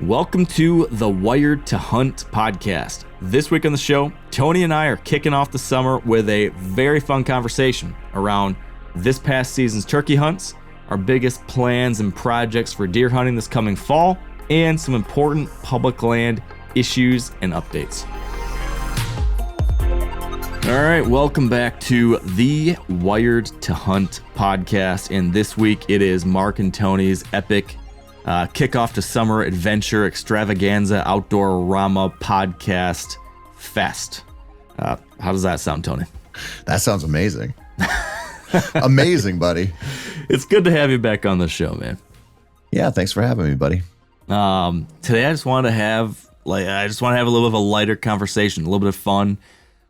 Welcome to the Wired to Hunt podcast. This week on the show, Tony and I are kicking off the summer with a very fun conversation around this past season's turkey hunts, our biggest plans and projects for deer hunting this coming fall, and some important public land issues and updates. All right, welcome back to the Wired to Hunt podcast. And this week it is Mark and Tony's epic kickoff to summer adventure extravaganza outdoor Rama podcast fest. How does that sound, Tony? That sounds amazing. Amazing, buddy. It's good to have you back on the show, man. Yeah, thanks for having me, buddy. Today I just want to have a little bit of a lighter conversation, a little bit of fun.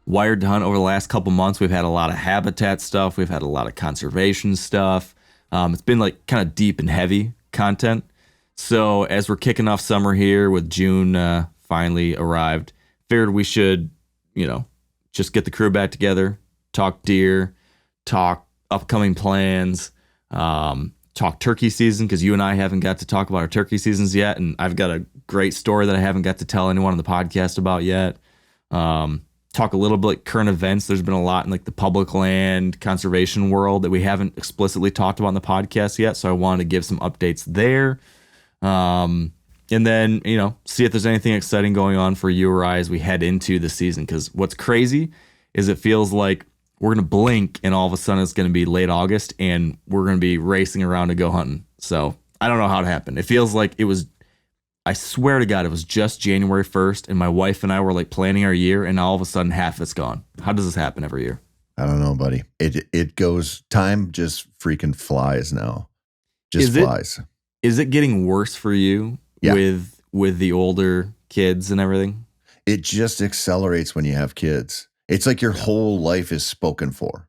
Wired to Hunt over the last couple months, we've had a lot of habitat stuff. We've had a lot of conservation stuff. It's been like kind of deep and heavy content. So as we're kicking off summer here with June finally arrived, figured we should, just get the crew back together, talk deer, talk upcoming plans, talk turkey season, because you and I haven't got to talk about our turkey seasons yet. And I've got a great story that I haven't got to tell anyone on the podcast about yet. Talk a little bit like current events. There's been a lot in like the public land conservation world that we haven't explicitly talked about in the podcast yet. So I wanted to give some updates there. And then, see if there's anything exciting going on for you or I as we head into the season. Because what's crazy is it feels like we're going to blink and all of a sudden it's going to be late August and we're going to be racing around to go hunting. So I don't know how it happened. It feels like I swear to God, it was just January 1st and my wife and I were like planning our year and all of a sudden half it's gone. How does this happen every year? I don't know, buddy. It goes, time just freaking flies now. Flies. Is it getting worse for you with the older kids and everything? It just accelerates when you have kids. It's like your whole life is spoken for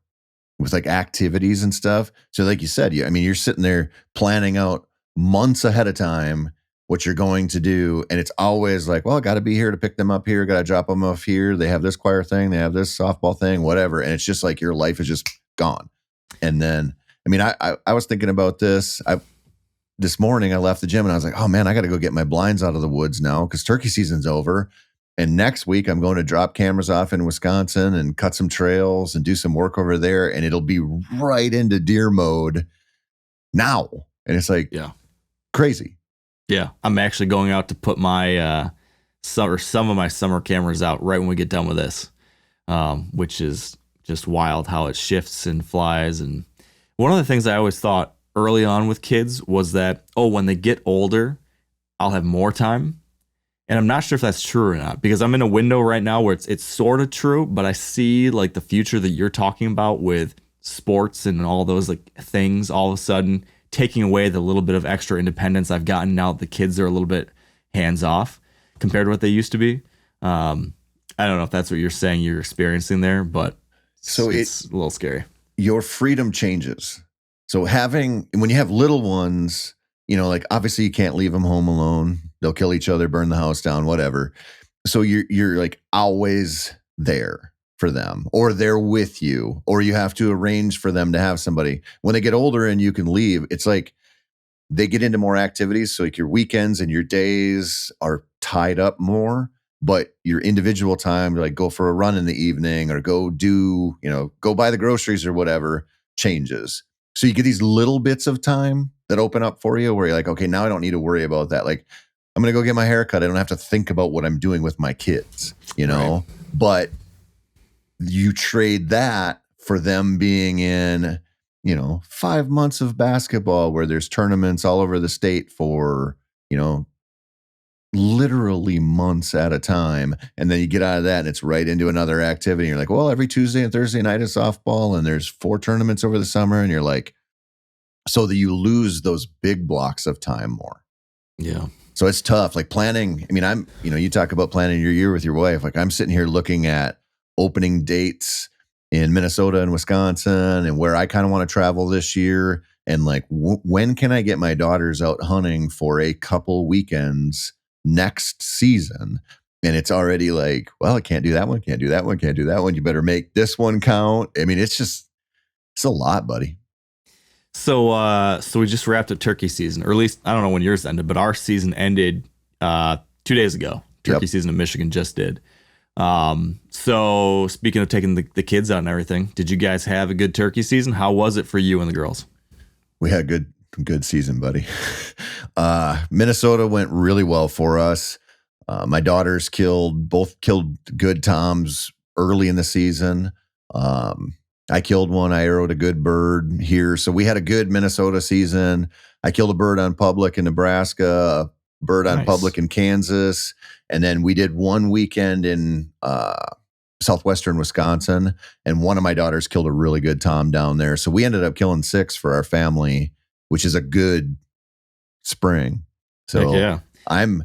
with like activities and stuff. So like you said, you're sitting there planning out months ahead of time what you're going to do. And it's always like, well, I got to be here to pick them up here. Got to drop them off here. They have this choir thing. They have this softball thing, whatever. And it's just like your life is just gone. And then, I was thinking about this. This morning I left the gym and I was like, oh man, I got to go get my blinds out of the woods now because turkey season's over. And next week I'm going to drop cameras off in Wisconsin and cut some trails and do some work over there. And it'll be right into deer mode now. And it's like, crazy. Yeah. I'm actually going out to put my, some of my summer cameras out right when we get done with this, which is just wild how it shifts and flies. And one of the things I always thought early on with kids was that, when they get older, I'll have more time. And I'm not sure if that's true or not, because I'm in a window right now where it's sort of true, but I see like the future that you're talking about with sports and all those like things all of a sudden taking away the little bit of extra independence I've gotten now that the kids are a little bit hands off compared to what they used to be. I don't know if that's what you're saying you're experiencing there, but it's a little scary. Your freedom changes. So when you have little ones, like obviously you can't leave them home alone. They'll kill each other, burn the house down, whatever. So you're like always there for them, or they're with you, or you have to arrange for them to have somebody. When they get older and you can leave, it's like they get into more activities. So like your weekends and your days are tied up more, but your individual time to like go for a run in the evening or go buy the groceries or whatever changes. So you get these little bits of time that open up for you where you're like, okay, now I don't need to worry about that. Like, I'm going to go get my hair cut. I don't have to think about what I'm doing with my kids, Right. But you trade that for them being in, 5 months of basketball where there's tournaments all over the state for, literally months at a time. And then you get out of that and it's right into another activity. You're like, well, every Tuesday and Thursday night is softball and there's 4 tournaments over the summer. And you're like, so that you lose those big blocks of time more. Yeah. So it's tough. Like planning. You talk about planning your year with your wife. Like I'm sitting here looking at opening dates in Minnesota and Wisconsin and where I kind of want to travel this year. And like, when can I get my daughters out hunting for a couple weekends next season? And it's already like, well, I can't do that one. Can't do that one. Can't do that one. You better make this one count. It's a lot, buddy. So we just wrapped up turkey season, or at least I don't know when yours ended, but our season ended 2 days ago. Turkey Yep. season in Michigan just did. So speaking of taking the kids out and everything, did you guys have a good turkey season? How was it for you and the girls? We had a good season, buddy. Minnesota went really well for us. My daughters both killed good toms early in the season. I killed one. I arrowed a good bird here. So we had a good Minnesota season. I killed a bird on public in Nebraska, a bird on Nice. public in Kansas. And then we did one weekend in southwestern Wisconsin. And one of my daughters killed a really good tom down there. So we ended up killing 6 for our family, which is a good spring. So Heck yeah. I'm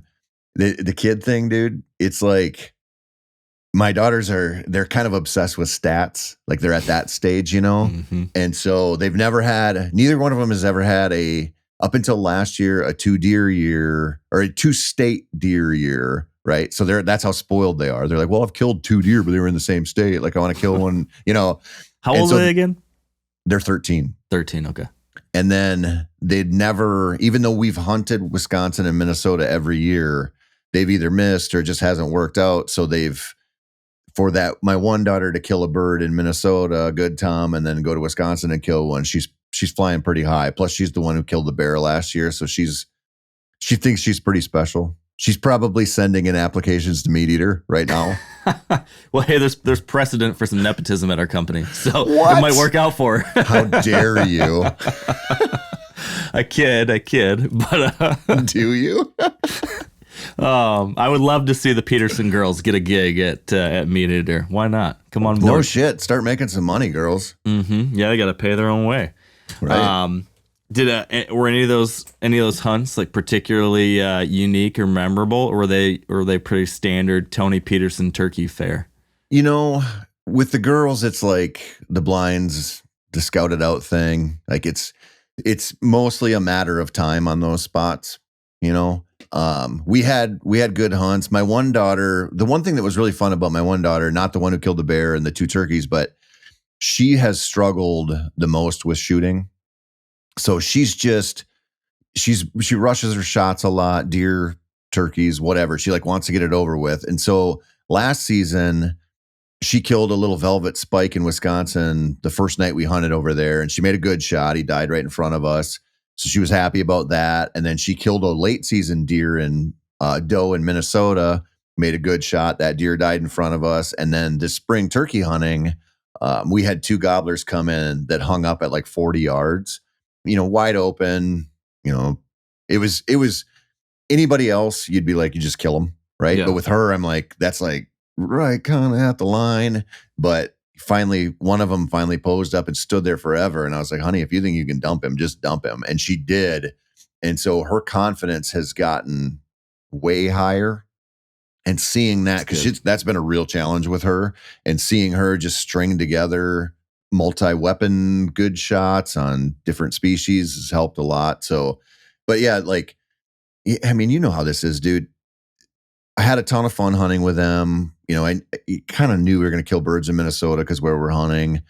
the kid thing, dude. It's like my daughters they're kind of obsessed with stats. Like they're at that stage, you know? Mm-hmm. And so neither one of them has ever had up until last year, a 2-deer year or a 2-state deer year. Right. So that's how spoiled they are. They're like, well, I've killed 2 deer, but they were in the same state. Like I want to kill one, you know. How old are they again? They're 13. 13. Okay. And then they'd never, even though we've hunted Wisconsin and Minnesota every year, they've either missed or just hasn't worked out. So for my one daughter to kill a bird in Minnesota, a good tom, and then go to Wisconsin and kill one, she's flying pretty high. Plus, she's the one who killed the bear last year. So she thinks she's pretty special. She's probably sending in applications to MeatEater right now. Well, hey, there's precedent for some nepotism at our company, so What? it might work out for her. How dare you? I kid, but Do you? I would love to see the Peterson girls get a gig at MeatEater. Why not? Come on board. No shit. Start making some money, girls. Mm-hmm. Yeah, they got to pay their own way. Right. Were any of those hunts like particularly unique or memorable, or were they pretty standard Tony Peterson turkey fare? You know, with the girls, it's like the blinds, the scouted out thing. Like it's mostly a matter of time on those spots. You know, we had good hunts. My one daughter, the one thing that was really fun about my one daughter, not the one who killed the bear and the 2 turkeys, but she has struggled the most with shooting. So she rushes her shots a lot, deer, turkeys, whatever. She like wants to get it over with. And so last season she killed a little velvet spike in Wisconsin the first night we hunted over there, and she made a good shot. He died right in front of us. So she was happy about that. And then she killed a late season deer in doe in Minnesota, made a good shot. That deer died in front of us. And then this spring turkey hunting, we had 2 gobblers come in that hung up at like 40 yards. You know, wide open, you know, it was anybody else, you'd be like, you just kill them. Right. Yeah. But with her, I'm like, that's like right kind of at the line. But finally, one of them finally posed up and stood there forever. And I was like, honey, if you think you can dump him, just dump him. And she did. And so her confidence has gotten way higher. And seeing that, because that's been a real challenge with her, and seeing her just string together multi-weapon good shots on different species has helped a lot. So, but yeah, like, I mean, you know how this is, dude. I had a ton of fun hunting with them. You know, I kind of knew we were going to kill birds in Minnesota because where we're hunting,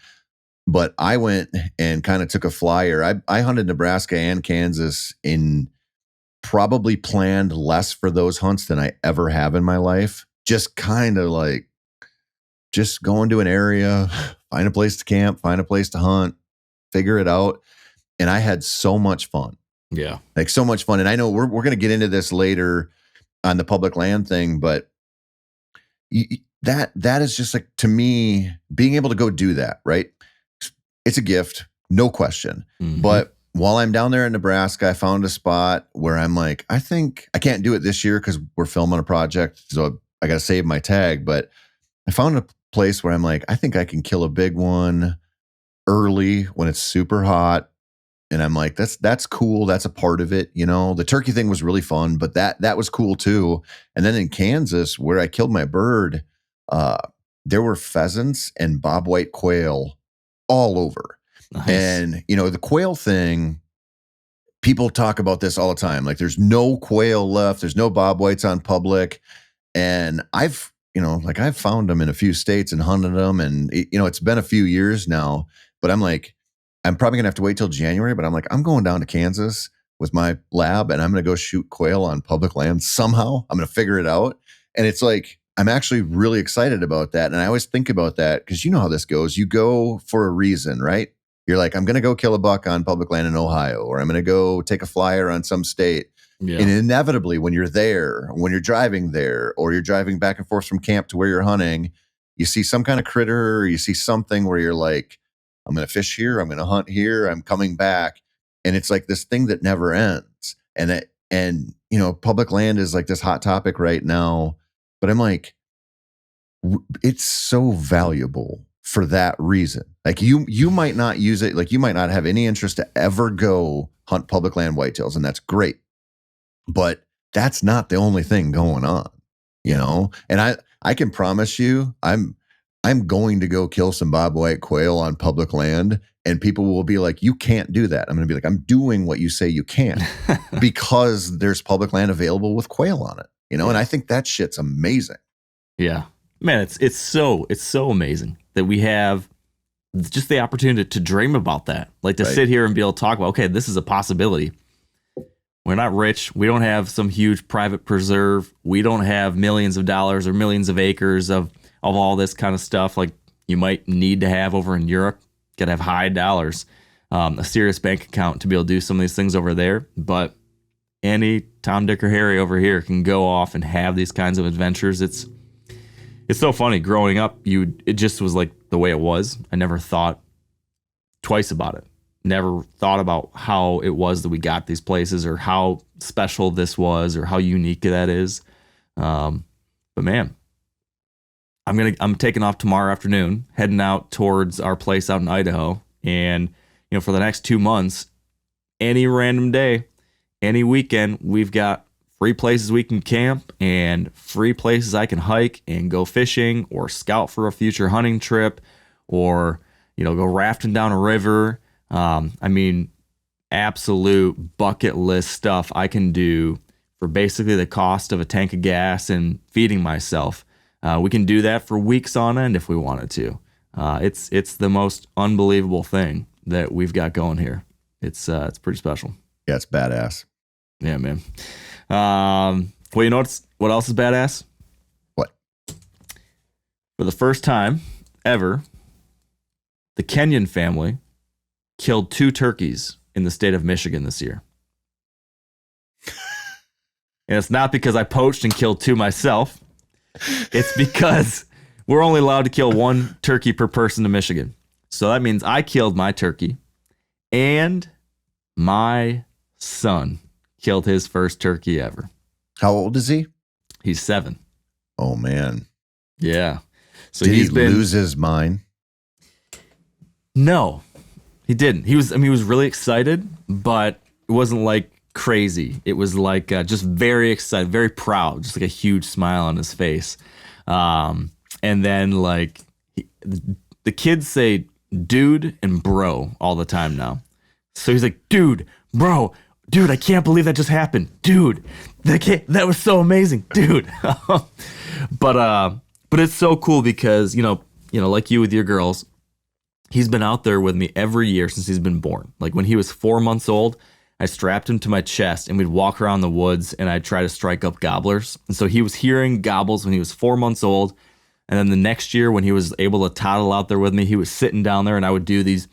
but I went and kind of took a flyer. I hunted Nebraska and Kansas in probably planned less for those hunts than I ever have in my life. Just kind of like, just go into an area, find a place to camp, find a place to hunt, figure it out. And I had so much fun. Yeah. Like so much fun. And I know we're going to get into this later on the public land thing, but that is just like, to me, being able to go do that, right? It's a gift, no question. Mm-hmm. But while I'm down there in Nebraska, I found a spot where I'm like, I think I can't do it this year because we're filming a project. So I got to save my tag. But I found a place where I'm like, I think I can kill a big one early when it's super hot. And I'm like, that's cool. That's a part of it. You know, the turkey thing was really fun, but that was cool too. And then in Kansas, where I killed my bird, there were pheasants and bobwhite quail all over. Nice. And, you know, the quail thing, people talk about this all the time. Like there's no quail left. There's no bobwhites on public. And I've found them in a few states and hunted them. And, you know, it's been a few years now, but I'm like, I'm probably going to have to wait till January, but I'm like, I'm going down to Kansas. with my lab and I'm going to go shoot quail on public land somehow. I'm going to figure it out. And it's like, I'm actually really excited about that. And I always think about that because you know how this goes. You go for a reason, right? You're like, I'm going to go kill a buck on public land in Ohio, or I'm going to go take a flyer on some state. Yeah. And inevitably, when you're there, when you're driving there, or you're driving back and forth from camp to where you're hunting, you see some kind of critter, or you see something where you're like, I'm going to fish here, I'm going to hunt here, I'm coming back. And it's like this thing that never ends. And you know, public land is like this hot topic right now. But I'm like, it's so valuable for that reason. Like you might not use it, like you might not have any interest to ever go hunt public land whitetails, and that's great. But that's not the only thing going on, you know? And I can promise you, I'm going to go kill some bobwhite quail on public land, and people will be like, you can't do that. I'm going to be like, I'm doing what you say you can't because there's public land available with quail on it, you know? And I think that shit's amazing. Yeah, man, it's so amazing that we have just the opportunity to dream about that, like to sit here and be able to talk about, okay, this is a possibility. We're not rich. We don't have some huge private preserve. We don't have millions of dollars or millions of acres of all this kind of stuff like you might need to have over in Europe. Got to have high dollars, a serious bank account to be able to do some of these things over there. But any Tom, Dick, or Harry over here can go off and have these kinds of adventures. It's so funny. Growing up, it just was like the way it was. I never thought twice about it. Never thought about how it was that we got these places, or how special this was, or how unique that is. But man, I'm taking off tomorrow afternoon, heading out towards our place out in Idaho. And, you know, for the next 2 months, any random day, any weekend, we've got free places we can camp and free places I can hike and go fishing or scout for a future hunting trip, or, you know, go rafting down a river. I mean, absolute bucket list stuff I can do for basically the cost of a tank of gas and feeding myself. We can do that for weeks on end if we wanted to. It's the most unbelievable thing that we've got going here. It's pretty special. Yeah, it's badass. Yeah, man. Well, you know what else is badass? What? For the first time ever, the Kenyon family killed 2 turkeys in the state of Michigan this year. And it's not because I poached and killed 2 myself. It's because we're only allowed to kill 1 turkey per person in Michigan. So that means I killed my turkey, and my son killed his first turkey ever. How old is he? He's 7. Oh, man. Yeah. So Did he lose his mind? No, he didn't. He was really excited, but it wasn't like crazy. It was like just very excited, very proud, just like a huge smile on his face. And then like the kids say dude and bro all the time now. So he's like, dude, bro, dude, I can't believe that just happened. Dude, that was so amazing, dude. But it's so cool because, you know, like you with your girls, he's been out there with me every year since he's been born. Like when he was 4 months old, I strapped him to my chest and we'd walk around the woods and I'd try to strike up gobblers. And so he was hearing gobbles when he was 4 months old. And then the next year when he was able to toddle out there with me, he was sitting down there and I would do these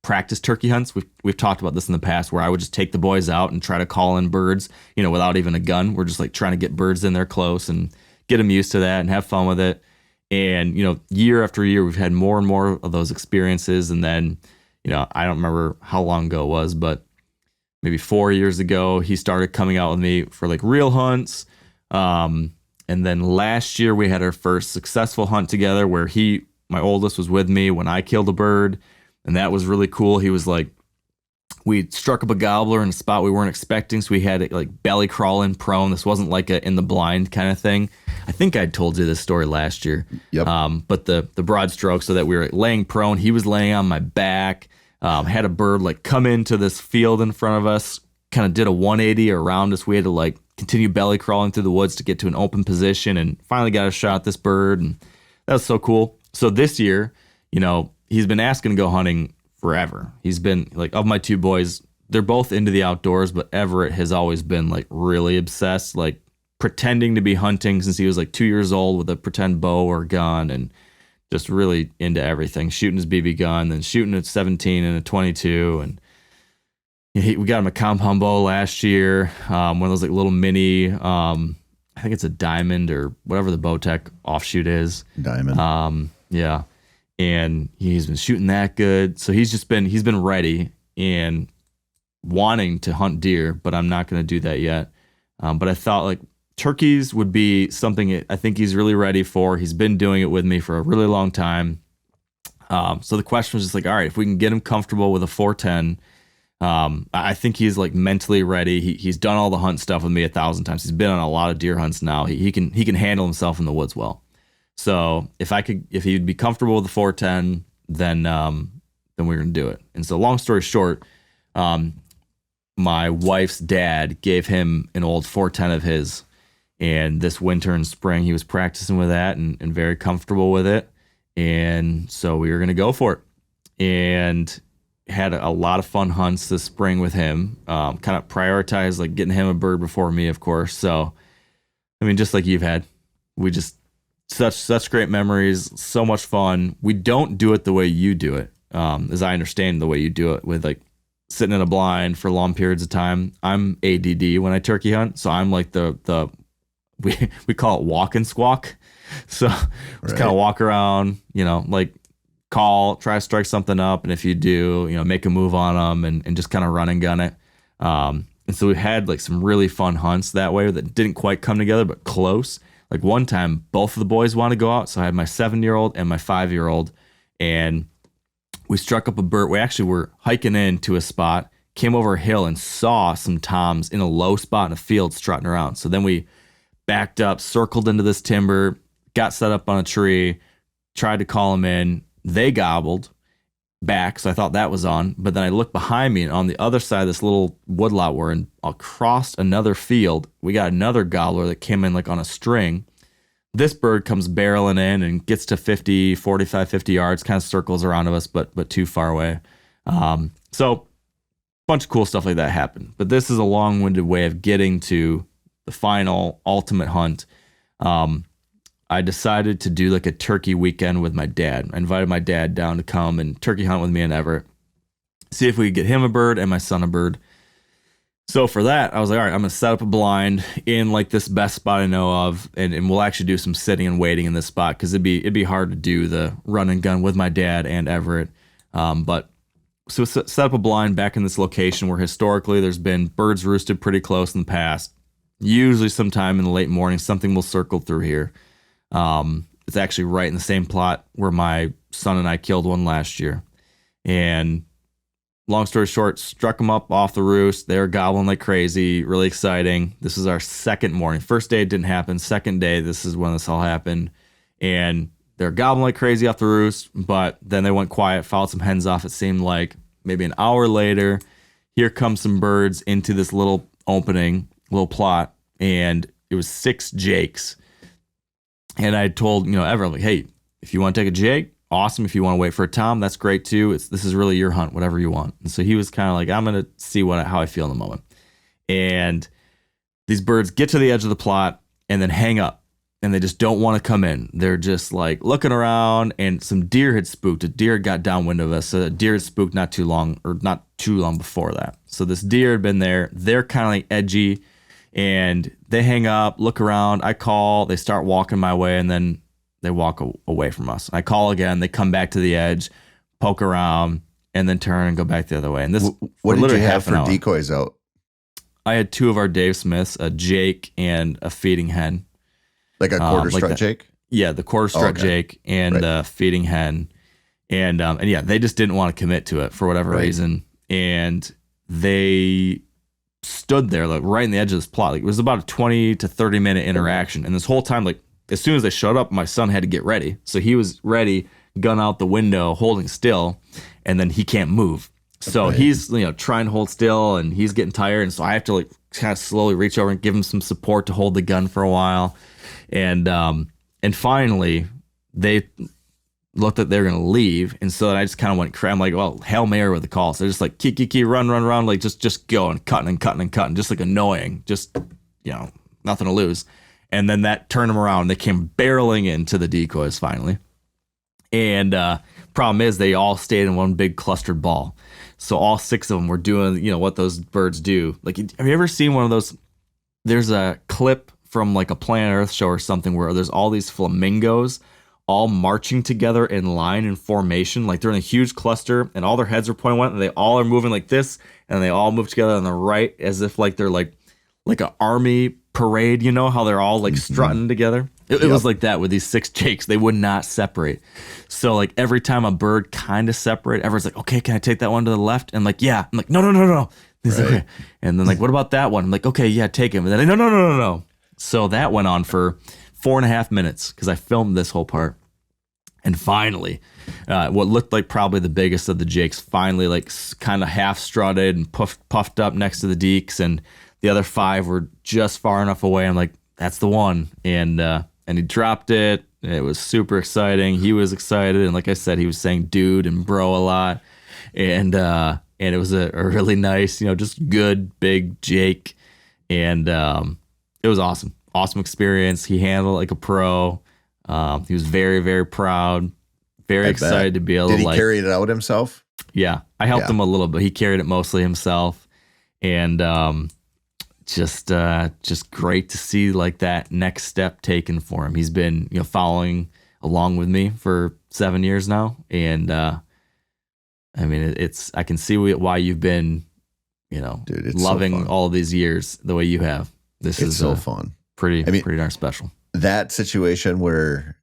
practice turkey hunts. We've talked about this in the past, where I would just take the boys out and try to call in birds, you know, without even a gun. We're just like trying to get birds in there close and get them used to that and have fun with it. And, you know, year after year, we've had more and more of those experiences. And then, you know, I don't remember how long ago it was, but maybe 4 years ago, he started coming out with me for like real hunts. And then last year we had our first successful hunt together where my oldest was with me when I killed a bird. And that was really cool. He was like, we struck up a gobbler in a spot we weren't expecting. So we had it like belly crawling prone. This wasn't like a in the blind kind of thing. I think I told you this story last year. Yep. But the broad stroke, so that we were laying prone. He was laying on my back. Had a bird like come into this field in front of us, kind of did a 180 around us. We had to like continue belly crawling through the woods to get to an open position, and finally got a shot at this bird. And that was so cool. So this year, you know, he's been asking to go hunting forever. He's been like, of my 2 boys, they're both into the outdoors, but Everett has always been like really obsessed, like pretending to be hunting since he was like 2 years old with a pretend bow or gun, and just really into everything, shooting his BB gun, then shooting at 17 and a 22. And we got him a compound bow last year, one of those like little mini, I think it's a Diamond or whatever the Bowtech offshoot is. Diamond. Yeah. And he's been shooting that good. So he's been ready and wanting to hunt deer, but I'm not going to do that yet. But I thought like turkeys would be something I think he's really ready for. He's been doing it with me for a really long time. So the question was just like, all right, if we can get him comfortable with a 410, I think he's like mentally ready. He's done all the hunt stuff with me 1,000 times. He's been on a lot of deer hunts now. He can handle himself in the woods well. So if he'd be comfortable with the 410, then we're gonna do it. And so long story short, my wife's dad gave him an old 410 of his, and this winter and spring he was practicing with that and very comfortable with it. And so we were gonna go for it, and had a lot of fun hunts this spring with him. Kind of prioritized like getting him a bird before me, of course. So, I mean, just like you've had, we just such great memories, so much fun. We don't do it the way you do it, as I understand the way you do it, with like sitting in a blind for long periods of time. I'm ADD when I turkey hunt, so I'm like the we call it walk and squawk. So just kind of walk around, like try to strike something up, and if you do, make a move on them and just kind of run and gun it. And so we had like some really fun hunts that way that didn't quite come together, but close. Like one time, both of the boys wanted to go out, so I had my 7-year-old and my 5-year-old, and we struck up a bird. We actually were hiking into a spot, came over a hill, and saw some toms in a low spot in a field strutting around. So then we backed up, circled into this timber, got set up on a tree, tried to call them in. They gobbled back, so I thought that was on. But then I looked behind me, and on the other side of this little woodlot we're in, across another field, we got another gobbler that came in like on a string. This bird comes barreling in and gets to 45, 50 yards, kind of circles around of us, but too far away. So a bunch of cool stuff like that happened. But this is a long-winded way of getting to the final ultimate hunt. I decided to do like a turkey weekend with my dad. I invited my dad down to come and turkey hunt with me and Everett. See if we could get him a bird and my son a bird. So for that, I was like, all right, I'm going to set up a blind in like this best spot I know of. And we'll actually do some sitting and waiting in this spot, because it'd be hard to do the run and gun with my dad and Everett. But so set up a blind back in this location where historically there's been birds roosted pretty close in the past. Usually sometime in the late morning, something will circle through here. It's actually right in the same plot where my son and I killed one last year. And long story short, struck them up off the roost. They were gobbling like crazy, really exciting. This is our second morning. First day it didn't happen. Second day, this is when this all happened. And they're gobbling like crazy off the roost, but then they went quiet, fouled some hens off. It seemed like maybe an hour later, here comes some birds into this little opening, little plot, and it was 6 jakes. And I told, everyone, like, hey, if you want to take a jake, awesome. If you want to wait for a tom, that's great too. This is really your hunt, whatever you want. And so he was kind of like, I'm going to see how I feel in the moment. And these birds get to the edge of the plot and then hang up, and they just don't want to come in. They're just like looking around, and some deer had spooked. A deer got downwind of us. So a deer had spooked not too long before that. So this deer had been there. They're kind of like edgy. And they hang up, look around, I call, they start walking my way, and then they walk away from us. I call again, they come back to the edge, poke around, and then turn and go back the other way. And this, what did you have for decoys out? I had 2 of our Dave Smiths, a jake and a feeding hen. Like a quarter strut jake? Yeah, the quarter strut jake and the feeding hen. And yeah, they just didn't want to commit to it for whatever reason. And they stood there like right in the edge of this plot. Like it was about a 20 to 30 minute interaction, and this whole time, like as soon as they showed up, my son had to get ready, so he was ready, gun out the window, holding still, and then he can't move, so he's trying to hold still, and he's getting tired, and so I have to like kind of slowly reach over and give him some support to hold the gun for a while, and finally they looked like they were gonna leave, and so then I just kind of went crazy. I'm like, well, Hail Mary with the calls. They're just like key, run, like just go and cutting, just like annoying, just nothing to lose. And then that turned them around. They came barreling into the decoys finally, and problem is they all stayed in one big clustered ball. So all 6 of them were doing what those birds do. Like, have you ever seen one of those? There's a clip from like a Planet Earth show or something where there's all these flamingos all marching together in line and formation, like they're in a huge cluster and all their heads are pointing one and they all are moving like this and they all move together on the right as if like they're like an army parade, how they're all like strutting together. It was like that with these 6 jakes. They would not separate. So like every time a bird kind of separate, everyone's like, okay, can I take that one to the left? And like, yeah. I'm like, no. He's like, okay. And then like, what about that one? I'm like, okay, yeah, take him. And then no. So that went on for 4.5 minutes because I filmed this whole part. And finally, what looked like probably the biggest of the jakes finally like kind of half strutted and puffed up next to the deeks, and the other 5 were just far enough away. I'm like, that's the one. And he dropped it. It was super exciting. He was excited. And like I said, he was saying dude and bro a lot. And it was a really nice, just good, big Jake. And it was awesome. Awesome experience. He handled it like a pro. He was very, very proud, very excited to be able to. Did he carry it out himself? Yeah. I helped him a little bit. He carried it mostly himself. And just great to see like that next step taken for him. He's been following along with me for 7 years now, and I mean I can see why you've been dude, loving all of these years the way you have. This is so fun, pretty darn special. That situation where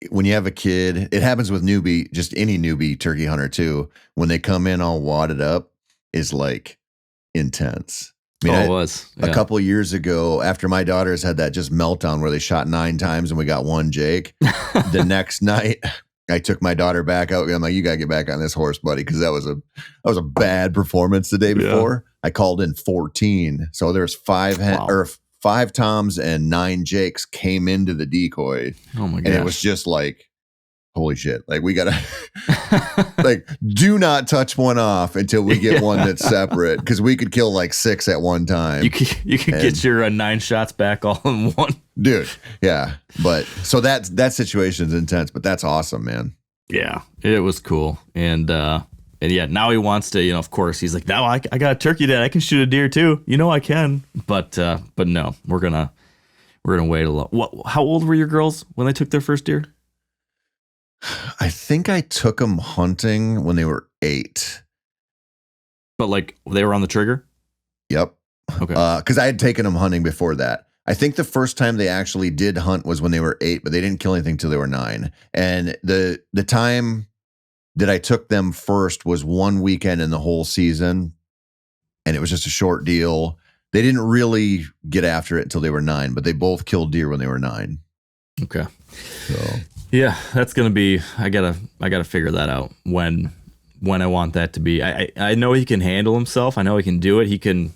when you have a kid, it happens with just any newbie turkey hunter too. When they come in all wadded up, is like intense. I mean, it was a couple of years ago after my daughters had that just meltdown where they shot 9 times and we got 1 Jake. The next night, I took my daughter back out. I'm like, you gotta get back on this horse, buddy, because that was a bad performance the day before. Yeah. I called in 14, so there's 5 toms and 9 jakes came into the decoy. Oh my gosh. And it was just like, holy shit. Like we gotta like do not touch one off until we get one that's separate, because we could kill like 6 at one time. You could get your 9 shots back all in one. Dude. Yeah. But so that situation's intense, but that's awesome, man. Yeah, it was cool. And yeah, now he wants to, of course, he's like, now I got a turkey that I can shoot a deer too. I can. But no, we're gonna wait a little. How old were your girls when they took their first deer? I think I took them hunting when they were 8. But like they were on the trigger? Yep. Okay. Because I had taken them hunting before that. I think the first time they actually did hunt was when they were 8, but they didn't kill anything till they were 9. And the time that I took them first was 1 weekend in the whole season, and it was just a short deal. They didn't really get after it until they were 9, but they both killed deer when they were 9. Okay. So yeah, that's gonna be. I gotta figure that out when I want that to be. I know he can handle himself. I know he can do it. He can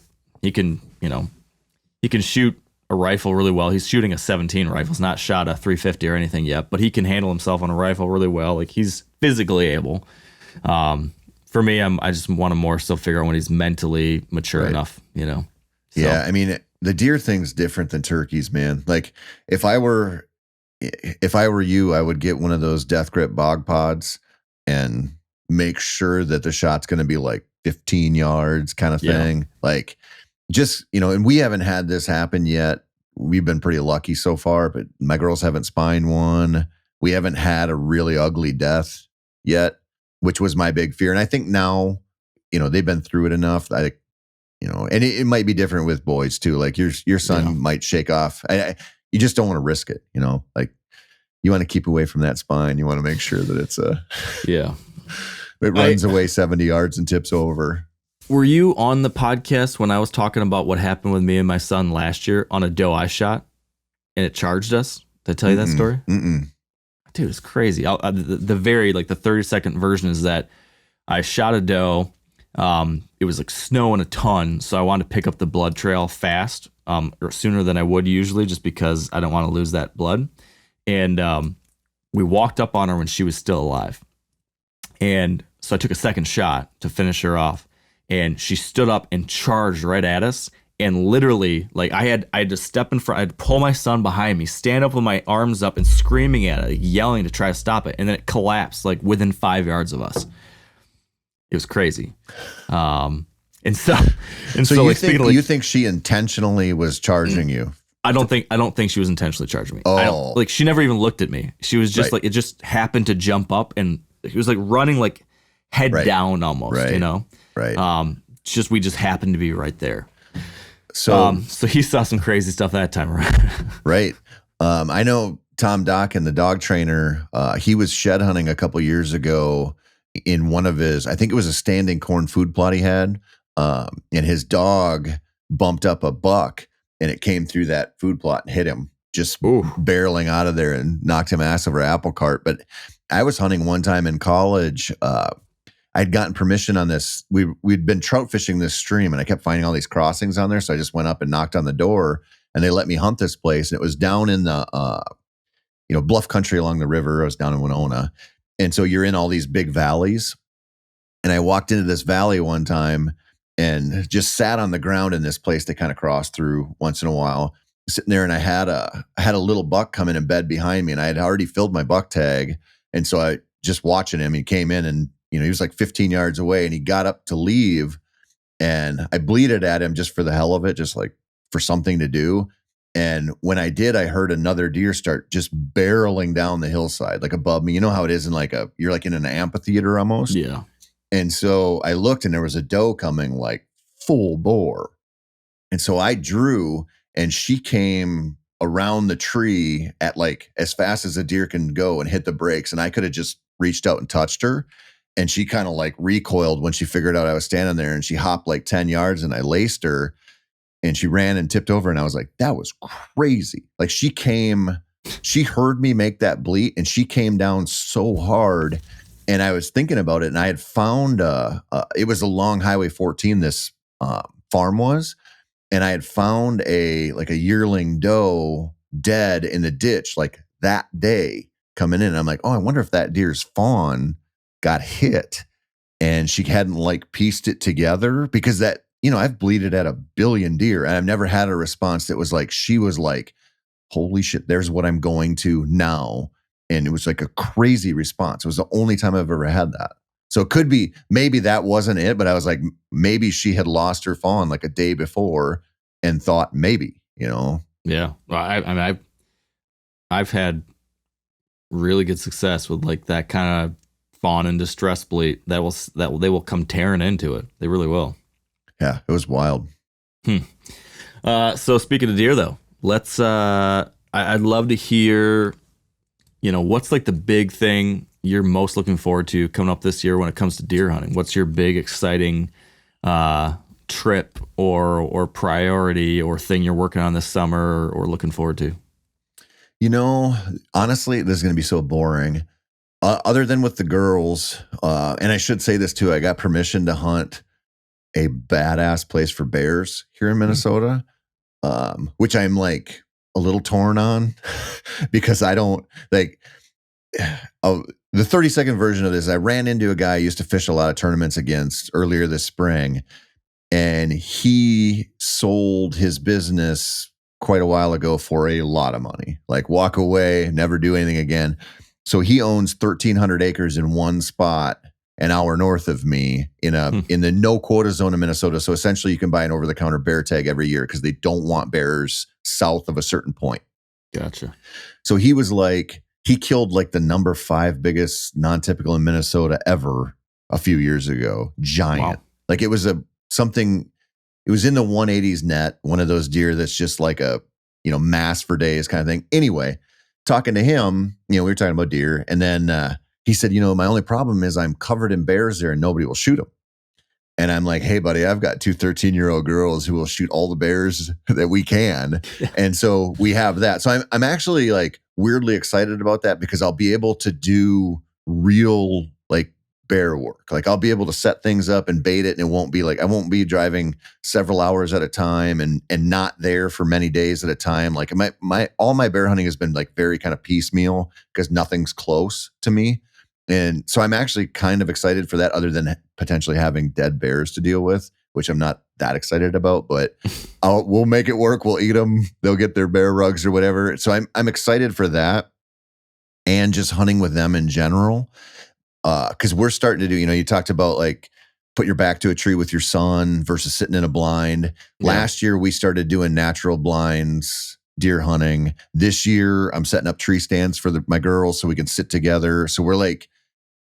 shoot a rifle really well. He's shooting a 17 rifle. He's not shot a 350 or anything yet, but he can handle himself on a rifle really well. Like he's physically able. For me, I just want to more so figure out when he's mentally mature enough. So. Yeah, I mean the deer thing's different than turkeys, man. Like if I were you, I would get one of those death grip bog pods and make sure that the shot's going to be like 15 yards kind of thing. Like just, and we haven't had this happen yet. We've been pretty lucky so far, but my girls haven't spined one. We haven't had a really ugly death yet, which was my big fear. And I think now, they've been through it enough. And it might be different with boys too. Like your son might shake off. You just don't want to risk it, like you want to keep away from that spine. You want to make sure that it's it runs away 70 yards and tips over. Were you on the podcast when I was talking about what happened with me and my son last year on a doe I shot and it charged us? Did I tell you that story? Mm-mm. Dude, it's crazy. The very like the 30-second version is that I shot a doe. It was like snowing a ton, so I wanted to pick up the blood trail fast, or sooner than I would usually, just because I don't want to lose that blood. And We walked up on her when she was still alive. And so I took a second shot to finish her off. And she stood up and charged right at us. And literally, like I had to step in front, I'd pull my son behind me, stand up with my arms up and screaming at it, yelling to try to stop it. And then it collapsed like within 5 yards of us. It was crazy. And so you think she intentionally was charging you? I don't think she was intentionally charging me. Oh, like she never even looked at me. She was just right. like, it just happened to jump up and it was like running like head right. down almost, right. you know? Right. We just happened to be right there. So he saw some crazy stuff that time around. Right. I know Tom Dokken, the dog trainer, he was shed hunting a couple years ago in one of his, I think it was a standing corn food plot he had. And his dog bumped up a buck and it came through that food plot and hit him, just barreling out of there and knocked him ass over an apple cart. But I was hunting one time in college. I'd gotten permission on this. We'd been trout fishing this stream and I kept finding all these crossings on there. So I just went up and knocked on the door and they let me hunt this place. And it was down in the, bluff country along the river. I was down in Winona. And so you're in all these big valleys. And I walked into this valley one time and just sat on the ground in this place to kind of cross through once in a while, sitting there. And I had a little buck come in and bed behind me and I had already filled my buck tag. And so I just watching him, he came in and, he was like 15 yards away and he got up to leave and I bleated at him just for the hell of it, just like for something to do. And when I did, I heard another deer start just barreling down the hillside, like above me. You know how it is in you're like in an amphitheater almost. Yeah. And so I looked and there was a doe coming like full bore. And so I drew and she came around the tree at like as fast as a deer can go and hit the brakes. And I could have just reached out and touched her. And she kind of like recoiled when she figured out I was standing there and she hopped like 10 yards and I laced her and she ran and tipped over. And I was like, that was crazy. Like she heard me make that bleat and she came down so hard. And I was thinking about it and I had found, it was along Highway 14, this farm was, and I had found a yearling doe dead in the ditch like that day coming in. And I'm like, oh, I wonder if that deer's fawn got hit and she hadn't like pieced it together because that, I've bleated at a billion deer and I've never had a response that was like, she was like, holy shit, there's what I'm going to now. And it was like a crazy response. It was the only time I've ever had that. So it could be, maybe that wasn't it, but I was like, maybe she had lost her fawn like a day before and thought maybe, Yeah. Well, I've had really good success with like that kind of fawn and distress bleat they will come tearing into it. They really will. Yeah, it was wild. So speaking of deer though, I'd love to hear, what's like the big thing you're most looking forward to coming up this year when it comes to deer hunting? What's your big exciting trip or priority or thing you're working on this summer or looking forward to? Honestly, this is going to be so boring. Other than with the girls, and I should say this too, I got permission to hunt a badass place for bears here in Minnesota, which I'm like a little torn on because I don't like the 30-second version of this. I ran into a guy I used to fish a lot of tournaments against earlier this spring, and he sold his business quite a while ago for a lot of money, like walk away, never do anything again. So he owns 1,300 acres in one spot an hour north of me in the no quota zone of Minnesota. So essentially you can buy an over-the-counter bear tag every year because they don't want bears south of a certain point. Gotcha. So he was like, he killed like the number 5 biggest non-typical in Minnesota ever a few years ago. Giant. Wow. Like it was it was in the 180s net, one of those deer that's just like a, mass for days kind of thing. Anyway, talking to him, we were talking about deer. And then he said, my only problem is I'm covered in bears there and nobody will shoot them. And I'm like, hey, buddy, I've got 2 13-year-old girls who will shoot all the bears that we can. And so we have that. So I'm actually like weirdly excited about that because I'll be able to do real like bear work. Like I'll be able to set things up and bait it, and it won't be like I won't be driving several hours at a time and not there for many days at a time. Like all my bear hunting has been like very kind of piecemeal because nothing's close to me. And so I'm actually kind of excited for that, other than potentially having dead bears to deal with, which I'm not that excited about, but we'll make it work. We'll eat them. They'll get their bear rugs or whatever. So I'm excited for that, and just hunting with them in general. Because we're starting to do, you talked about like put your back to a tree with your son versus sitting in a blind. Yeah. Last year we started doing natural blinds, deer hunting. This year I'm setting up tree stands for my girls so we can sit together. So we're like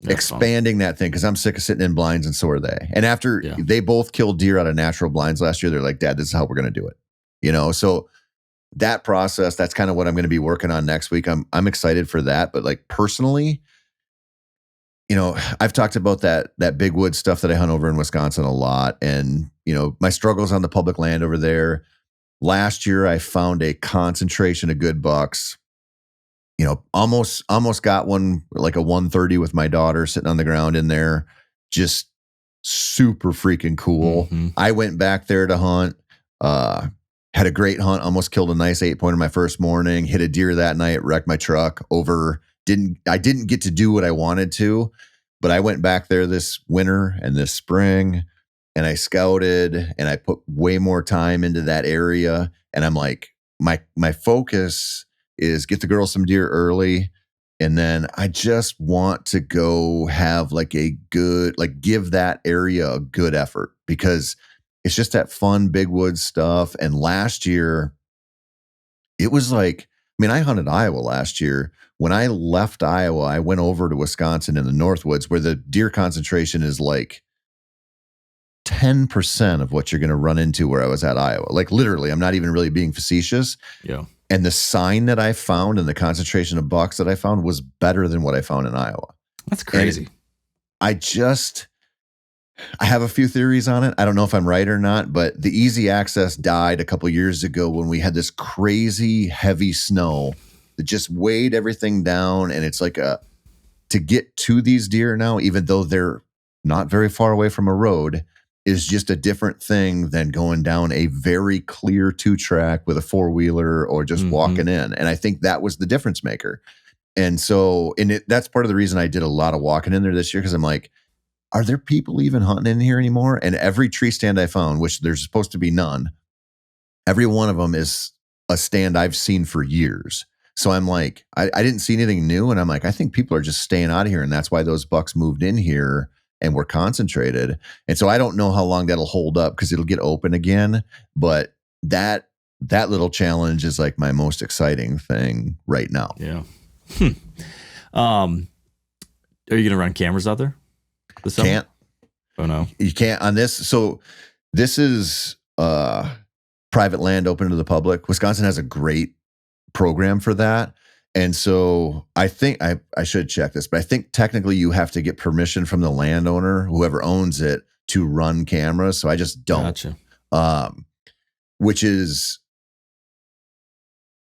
expanding that thing, because I'm sick of sitting in blinds, and so are they. And after they both killed deer out of natural blinds last year, they're like, Dad, this is how we're going to do it. So that process, that's kind of what I'm going to be working on next week. I'm excited for that. But like personally, I've talked about that big wood stuff that I hunt over in Wisconsin a lot, and my struggles on the public land over there. Last year I found a concentration of good bucks. Almost got one, like a 130 with my daughter sitting on the ground in there, just super freaking cool. Mm-hmm. I went back there to hunt, had a great hunt, almost killed a nice 8-pointer my first morning, hit a deer that night, wrecked my truck over. I didn't get to do what I wanted to, but I went back there this winter and this spring, and I scouted, and I put way more time into that area. And I'm like, my focus is get the girls some deer early. And then I just want to go have like give that area a good effort, because it's just that fun big woods stuff. And last year it was like, I hunted Iowa last year. When I left Iowa, I went over to Wisconsin in the Northwoods, where the deer concentration is like 10% of what you're going to run into where I was at Iowa. Like literally, I'm not even really being facetious. Yeah. And the sign that I found and the concentration of bucks that I found was better than what I found in Iowa. That's crazy. And I have a few theories on it. I don't know if I'm right or not, but the easy access died a couple years ago when we had this crazy heavy snow that just weighed everything down. And it's like to get to these deer now, even though they're not very far away from a road, is just a different thing than going down a very clear 2-track with a 4-wheeler or just walking in. And I think that was the difference maker. And so, that's part of the reason I did a lot of walking in there this year, because I'm like, are there people even hunting in here anymore? And every tree stand I found, which there's supposed to be none, every one of them is a stand I've seen for years. So I'm like, I didn't see anything new. And I'm like, I think people are just staying out of here. And that's why those bucks moved in here and were concentrated. And so I don't know how long that'll hold up, because it'll get open again. But that little challenge is like my most exciting thing right now. Yeah. Are you going to run cameras out there? Can't. Oh no, you can't on this. So this is private land open to the public. Wisconsin has a great program for that. And so I think I should check this, but I think technically you have to get permission from the landowner, whoever owns it, to run cameras. So I just don't. Gotcha. Which is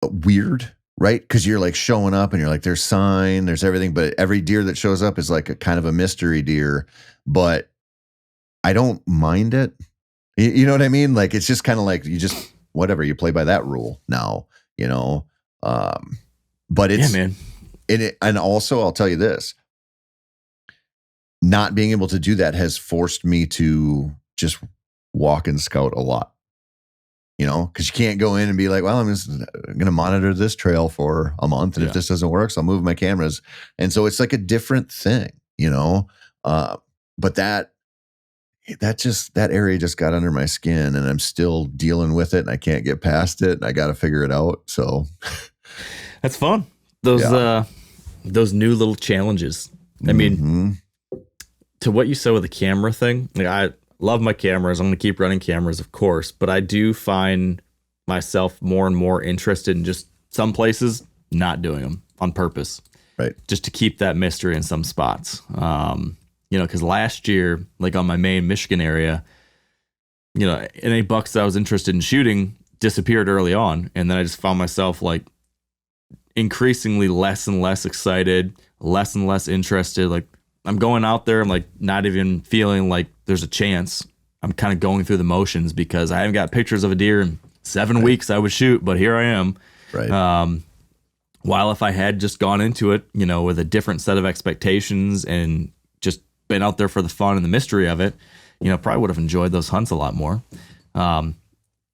weird, right? Because you're like showing up and you're like, there's sign, there's everything, but every deer that shows up is like a kind of a mystery deer. But I don't mind it. You know what I mean? Like, it's just kind of like you just whatever, you play by that rule now, but it's, man. And also I'll tell you this, not being able to do that has forced me to just walk and scout a lot, because you can't go in and be like, well, I'm just going to monitor this trail for a month. And if this doesn't work, so I'll move my cameras. And so it's like a different thing, but that area just got under my skin, and I'm still dealing with it, and I can't get past it, and I got to figure it out. So that's fun. Those new little challenges. I mean, to what you said with the camera thing, like I love my cameras. I'm going to keep running cameras, of course, but I do find myself more and more interested in just some places not doing them on purpose. Right. Just to keep that mystery in some spots. Because last year, like on my main Michigan area, any bucks that I was interested in shooting disappeared early on. And then I just found myself like increasingly less and less excited, less and less interested. Like, I'm going out there. I'm like not even feeling like there's a chance. I'm kind of going through the motions because I haven't got pictures of a deer in 7 weeks I would shoot, but here I am. Right. While if I had just gone into it, with a different set of expectations and just been out there for the fun and the mystery of it, probably would have enjoyed those hunts a lot more. Yeah,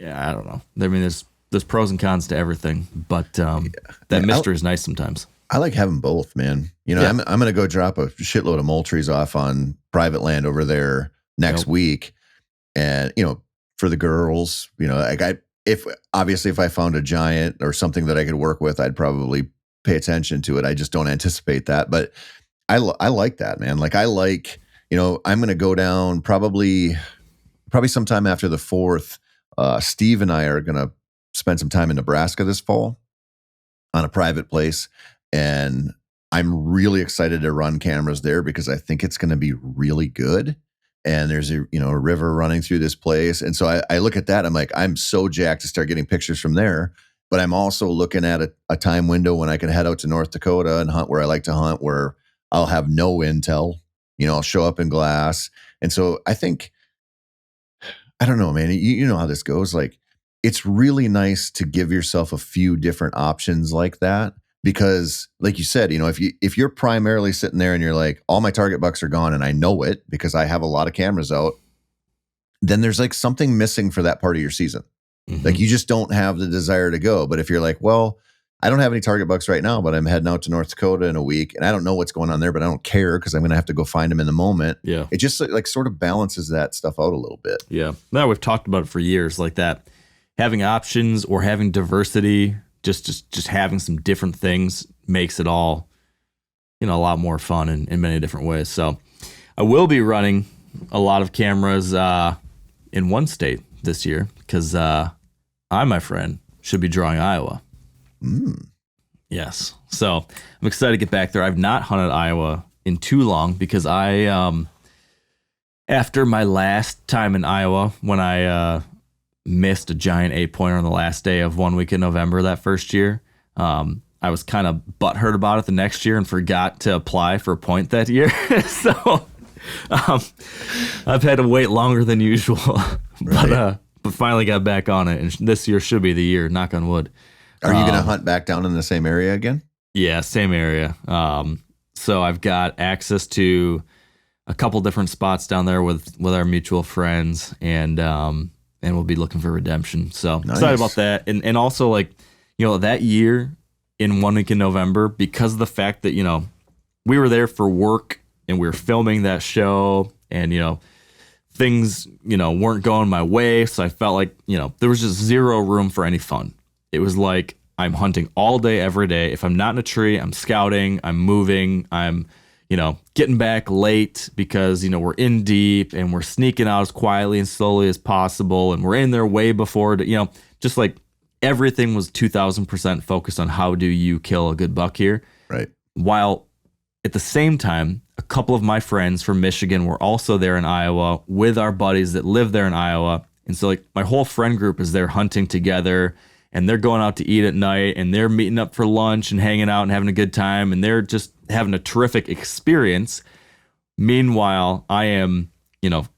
I don't know. I mean, there's pros and cons to everything, but that mystery is nice sometimes. I like having both, man. I'm going to go drop a shitload of Moultries off on private land over there next week. And, for the girls, if I found a giant or something that I could work with, I'd probably pay attention to it. I just don't anticipate that. But I like that, man. Like I'm going to go down probably sometime after the 4th. Steve and I are going to spend some time in Nebraska this fall on a private place. And I'm really excited to run cameras there because I think it's going to be really good. And there's a river running through this place. And so I look at that. I'm like, I'm so jacked to start getting pictures from there. But I'm also looking at a time window when I can head out to North Dakota and hunt where I like to hunt, where I'll have no intel. I'll show up in glass. And so I think, I don't know, man, you know how this goes. Like, it's really nice to give yourself a few different options like that. Because like you said, if you're primarily sitting there and you're like, all my target bucks are gone and I know it because I have a lot of cameras out, then there's like something missing for that part of your season. Mm-hmm. Like you just don't have the desire to go. But if you're like, well, I don't have any target bucks right now, but I'm heading out to North Dakota in a week and I don't know what's going on there, but I don't care because I'm going to have to go find them in the moment. Yeah. It just like sort of balances that stuff out a little bit. Yeah. No, we've talked about it for years, like that, having options or having diversity. Just having some different things makes it all, a lot more fun in many different ways. So I will be running a lot of cameras in one state this year because I, my friend, should be drawing Iowa. Yes. So I'm excited to get back there. I've not hunted Iowa in too long because after my last time in Iowa, when I missed a giant 8-pointer on the last day of 1 week in November that first year. I was kind of butthurt about it the next year and forgot to apply for a point that year. So I've had to wait longer than usual, but finally got back on it. And this year should be the year, knock on wood. Are you going to hunt back down in the same area again? Yeah, same area. So I've got access to a couple different spots down there with our mutual friends, and we'll be looking for redemption. So excited about that. And also like, that year in 1 week in November, because of the fact that, we were there for work and we were filming that show and, things, weren't going my way. So I felt like, there was just zero room for any fun. It was like, I'm hunting all day, every day. If I'm not in a tree, I'm scouting, I'm moving, I'm, getting back late because, we're in deep and we're sneaking out as quietly and slowly as possible. And we're in there way before, just like everything was 2000% focused on how do you kill a good buck here. Right. While at the same time, a couple of my friends from Michigan were also there in Iowa with our buddies that live there in Iowa. And so like my whole friend group is there hunting together. And they're going out to eat at night and they're meeting up for lunch and hanging out and having a good time. And they're just having a terrific experience. Meanwhile, I am,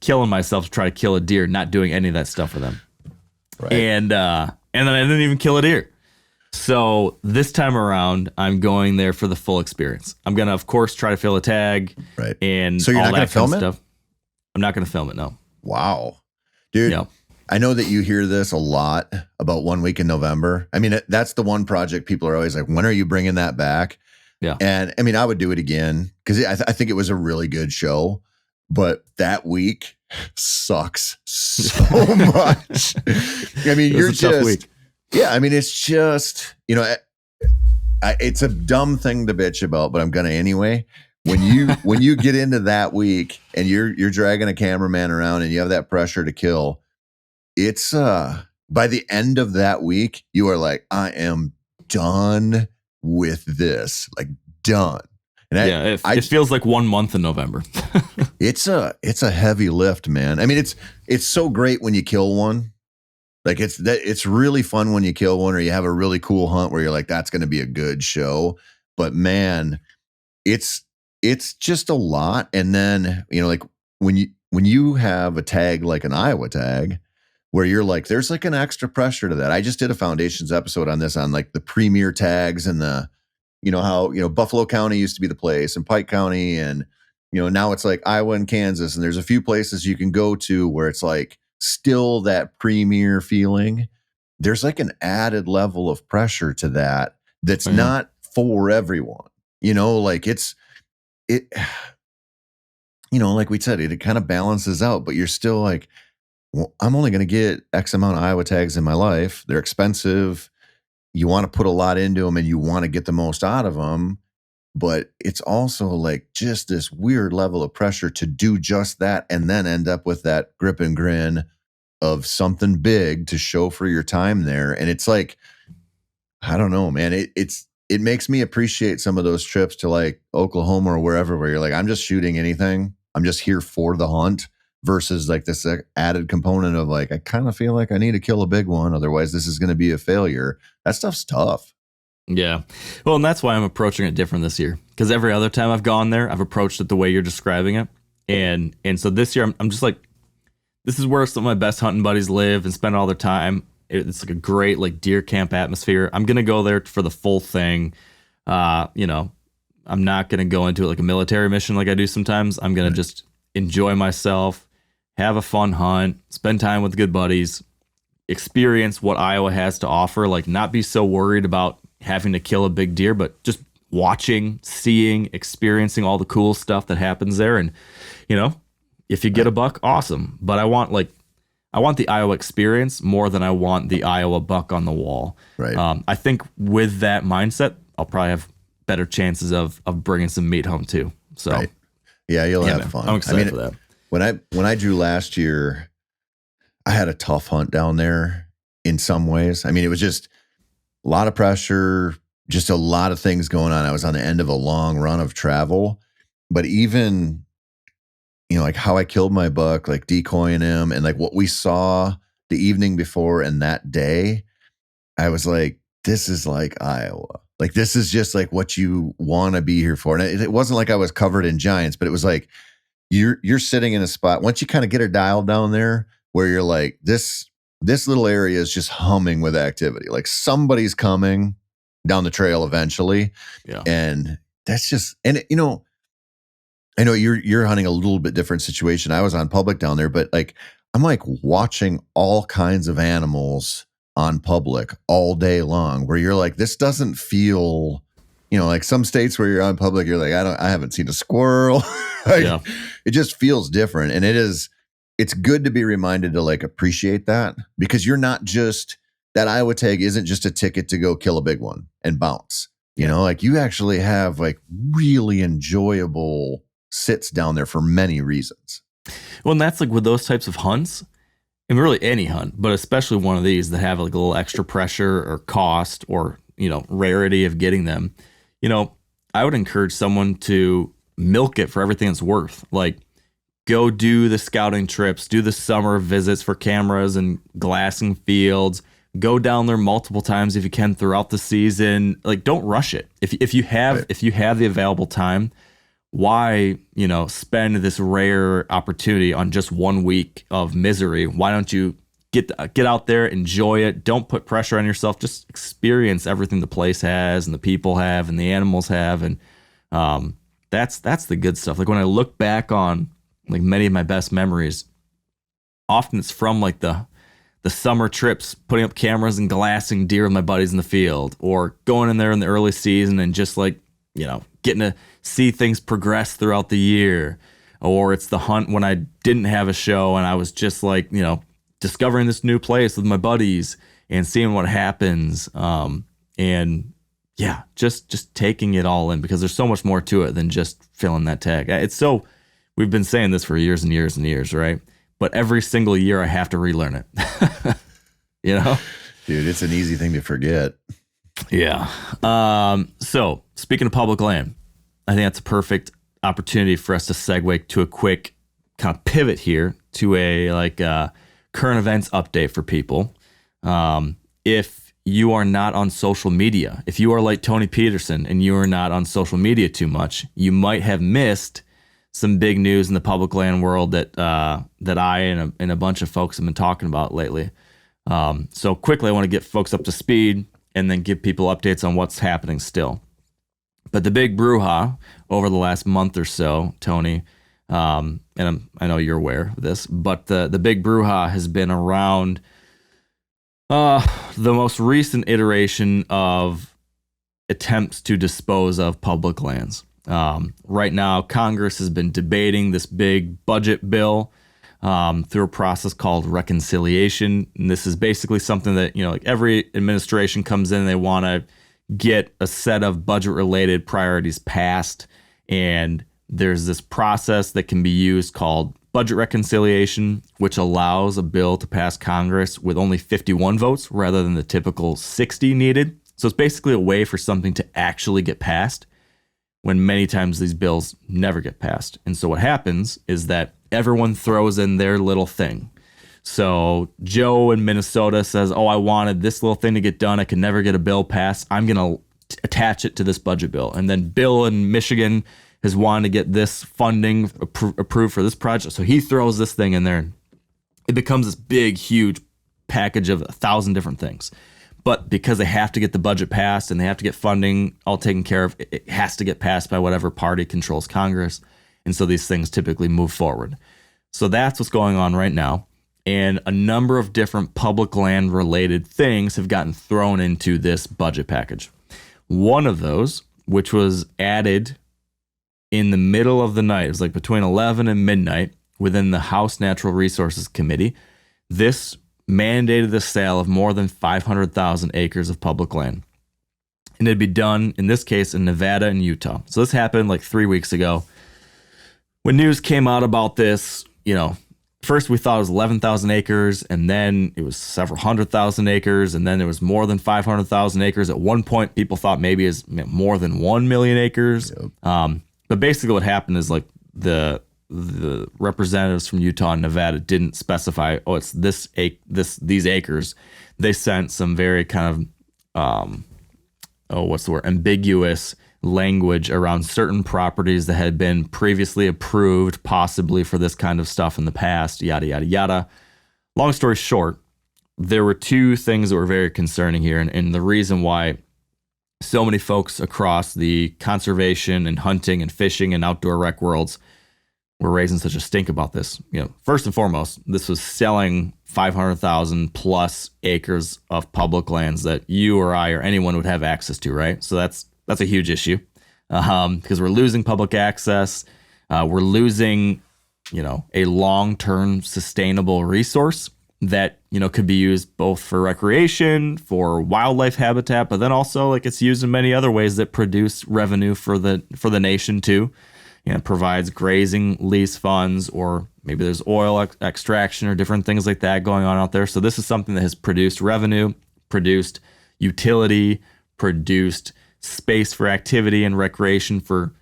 killing myself to try to kill a deer, not doing any of that stuff for them. Right. And then I didn't even kill a deer. So this time around, I'm going there for the full experience. I'm going to, of course, try to fill a tag. Right. And so you're all not going that to film fun it? stuff. I'm not going to film it, no. Wow. Dude. Yeah. I know that you hear this a lot about 1 week in November. I mean, that's the one project people are always like, when are you bringing that back? Yeah. And I mean, I would do it again because I think it was a really good show, but that week sucks so much. I mean, you're just, week. Yeah, I mean, it's just, it's a dumb thing to bitch about, but I'm going to anyway. When you get into that week and you're dragging a cameraman around and you have that pressure to kill, it's by the end of that week, you are like, I am done with this, like done. And it feels like 1 month in November. it's a heavy lift, man. I mean, it's so great when you kill one. Like it's really fun when you kill one or you have a really cool hunt where you're like, that's going to be a good show. But man, it's it's just a lot. And then, like when you have a tag like an Iowa tag, where you're like, there's like an extra pressure to that. I just did a Foundations episode on this, on like the premier tags and the, how, Buffalo County used to be the place and Pike County. And, now it's like Iowa and Kansas. And there's a few places you can go to where it's like still that premier feeling. There's like an added level of pressure to that. That's not for everyone, like it, like we said, it kind of balances out, but you're still like, well, I'm only going to get X amount of Iowa tags in my life. They're expensive. You want to put a lot into them and you want to get the most out of them. But it's also like just this weird level of pressure to do just that and then end up with that grip and grin of something big to show for your time there. And it's like, I don't know, man. It makes me appreciate some of those trips to like Oklahoma or wherever, where you're like, I'm just shooting anything. I'm just here for the hunt. Versus like this added component of like, I kind of feel like I need to kill a big one. Otherwise, this is going to be a failure. That stuff's tough. Yeah. Well, and that's why I'm approaching it different this year. Because every other time I've gone there, I've approached it the way you're describing it. And so this year, I'm just like, this is where some of my best hunting buddies live and spend all their time. It's like a great like deer camp atmosphere. I'm going to go there for the full thing. I'm not going to go into it like a military mission like I do sometimes. I'm going to just enjoy myself. Have a fun hunt, spend time with good buddies, experience what Iowa has to offer, like not be so worried about having to kill a big deer, but just watching, seeing, experiencing all the cool stuff that happens there. And, if you get a buck, awesome. But I want the Iowa experience more than I want the Iowa buck on the wall. Right. I think with that mindset, I'll probably have better chances of bringing some meat home too. So, right. Yeah, you'll have fun. I'm excited for that. When I drew last year, I had a tough hunt down there in some ways. I mean, it was just a lot of pressure, just a lot of things going on. I was on the end of a long run of travel, but even, like how I killed my buck, like decoying him and like what we saw the evening before and that day, I was like, this is like Iowa. Like, this is just like what you want to be here for. And it wasn't like I was covered in giants, but it was like, you're sitting in a spot once you kind of get her dialed down there where you're like, this little area is just humming with activity. Like somebody's coming down the trail eventually. Yeah. And that's just, and I know you're hunting a little bit different situation. I was on public down there, but like, I'm like watching all kinds of animals on public all day long where you're like, this doesn't feel, like some states where you're on public, you're like, I haven't seen a squirrel. Like, it just feels different. And it's good to be reminded to like appreciate that because you're not just, that Iowa tag isn't just a ticket to go kill a big one and bounce, like you actually have like really enjoyable sits down there for many reasons. Well, and that's like with those types of hunts, and really any hunt, but especially one of these that have like a little extra pressure or cost or, rarity of getting them, I would encourage someone to milk it for everything it's worth. Like go do the scouting trips, do the summer visits for cameras and glassing fields, go down there multiple times if you can throughout the season. Like don't rush it. If you have the available time, why, spend this rare opportunity on just 1 week of misery? Why don't you get out there, enjoy it. Don't put pressure on yourself. Just experience everything the place has and the people have and the animals have. And that's the good stuff. Like when I look back on like many of my best memories, often it's from like the summer trips, putting up cameras and glassing deer with my buddies in the field, or going in there in the early season and just like, getting to see things progress throughout the year. Or it's the hunt when I didn't have a show and I was just like, discovering this new place with my buddies and seeing what happens. And yeah, just taking it all in because there's so much more to it than just filling that tag. We've been saying this for years and years and years, right? But every single year I have to relearn it. Dude, it's an easy thing to forget. Yeah. So speaking of public land, I think that's a perfect opportunity for us to segue to a quick kind of pivot here to a current events update for people. If you are not on social media. If you are like Tony Peterson and you are not on social media too much, you might have missed some big news in the public land world that I and a bunch of folks have been talking about lately. So quickly, I want to get folks up to speed and then give people updates on what's happening still. But the big brouhaha over the last month or so, Tony, and I know you're aware of this, but the big brouhaha has been around the most recent iteration of attempts to dispose of public lands. Right now, Congress has been debating this big budget bill through a process called reconciliation. And this is basically something that, like every administration comes in, they want to get a set of budget-related priorities passed. And there's this process that can be used called budget reconciliation, which allows a bill to pass Congress with only 51 votes rather than the typical 60 needed. So it's basically a way for something to actually get passed when many times these bills never get passed. And so what happens is that everyone throws in their little thing. So Joe in Minnesota says, oh, I wanted this little thing to get done. I could never get a bill passed. I'm going to attach it to this budget bill. And then Bill in Michigan has wanted to get this funding approved for this project. So he throws this thing in there. It becomes this big, huge package of 1,000 different things. But because they have to get the budget passed and they have to get funding all taken care of, it has to get passed by whatever party controls Congress. And so these things typically move forward. So that's what's going on right now. And a number of different public land related things have gotten thrown into this budget package. One of those, which was added in the middle of the night, it was like between 11 and midnight within the House Natural Resources Committee, this mandated the sale of more than 500,000 acres of public land. And it'd be done, in this case, in Nevada and Utah. So this happened like 3 weeks ago. When news came out about this, first we thought it was 11,000 acres, and then it was several 100,000 acres, and then there was more than 500,000 acres. At one point, people thought maybe it's more than 1 million acres. Yep. But basically what happened is like the representatives from Utah and Nevada didn't specify, it's these acres. They sent some very kind of, ambiguous language around certain properties that had been previously approved, possibly for this kind of stuff in the past, yada, yada, yada. Long story short, there were two things that were very concerning here. And the reason why so many folks across the conservation and hunting and fishing and outdoor rec worlds were raising such a stink about this. First and foremost, this was selling 500,000 plus acres of public lands that you or I or anyone would have access to, right? So that's a huge issue because we're losing public access. We're losing, a long-term sustainable resource that, could be used both for recreation, for wildlife habitat, but then also like it's used in many other ways that produce revenue for the nation too. It provides grazing lease funds, or maybe there's oil extraction or different things like that going on out there. So this is something that has produced revenue, produced utility, produced space for activity and recreation for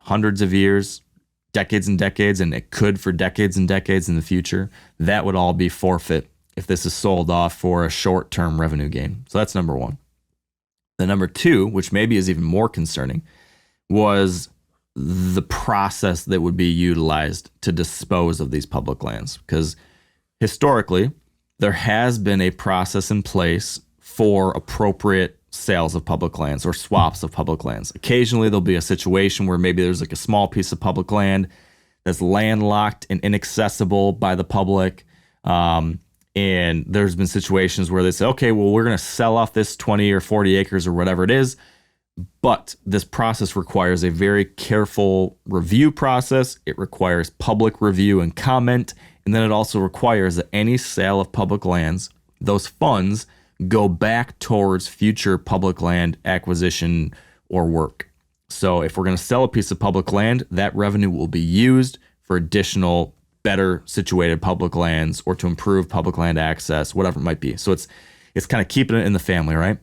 hundreds of years, decades and decades, and it could for decades and decades in the future. That would all be forfeit if this is sold off for a short-term revenue gain. So that's number one. The number two, which maybe is even more concerning, was the process that would be utilized to dispose of these public lands. Because historically, there has been a process in place for appropriate sales of public lands or swaps of public lands. Occasionally, there'll be a situation where maybe there's like a small piece of public land that's landlocked and inaccessible by the public. And there's been situations where they say, okay, well, we're going to sell off this 20 or 40 acres or whatever it is. But this process requires a very careful review process. It requires public review and comment. And then it also requires that any sale of public lands, those funds go back towards future public land acquisition or work. So if we're going to sell a piece of public land, that revenue will be used for additional better situated public lands or to improve public land access, whatever it might be. So it's kind of keeping it in the family, right?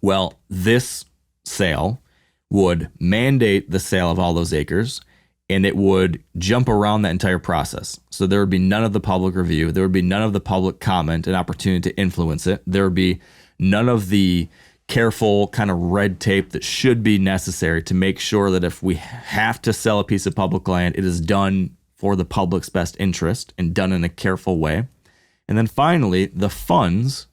Well, this sale would mandate the sale of all those acres, and it would jump around that entire process. So there would be none of the public review. There would be none of the public comment and opportunity to influence it. There would be none of the careful kind of red tape that should be necessary to make sure that if we have to sell a piece of public land, it is done for the public's best interest and done in a careful way. And then finally, the funds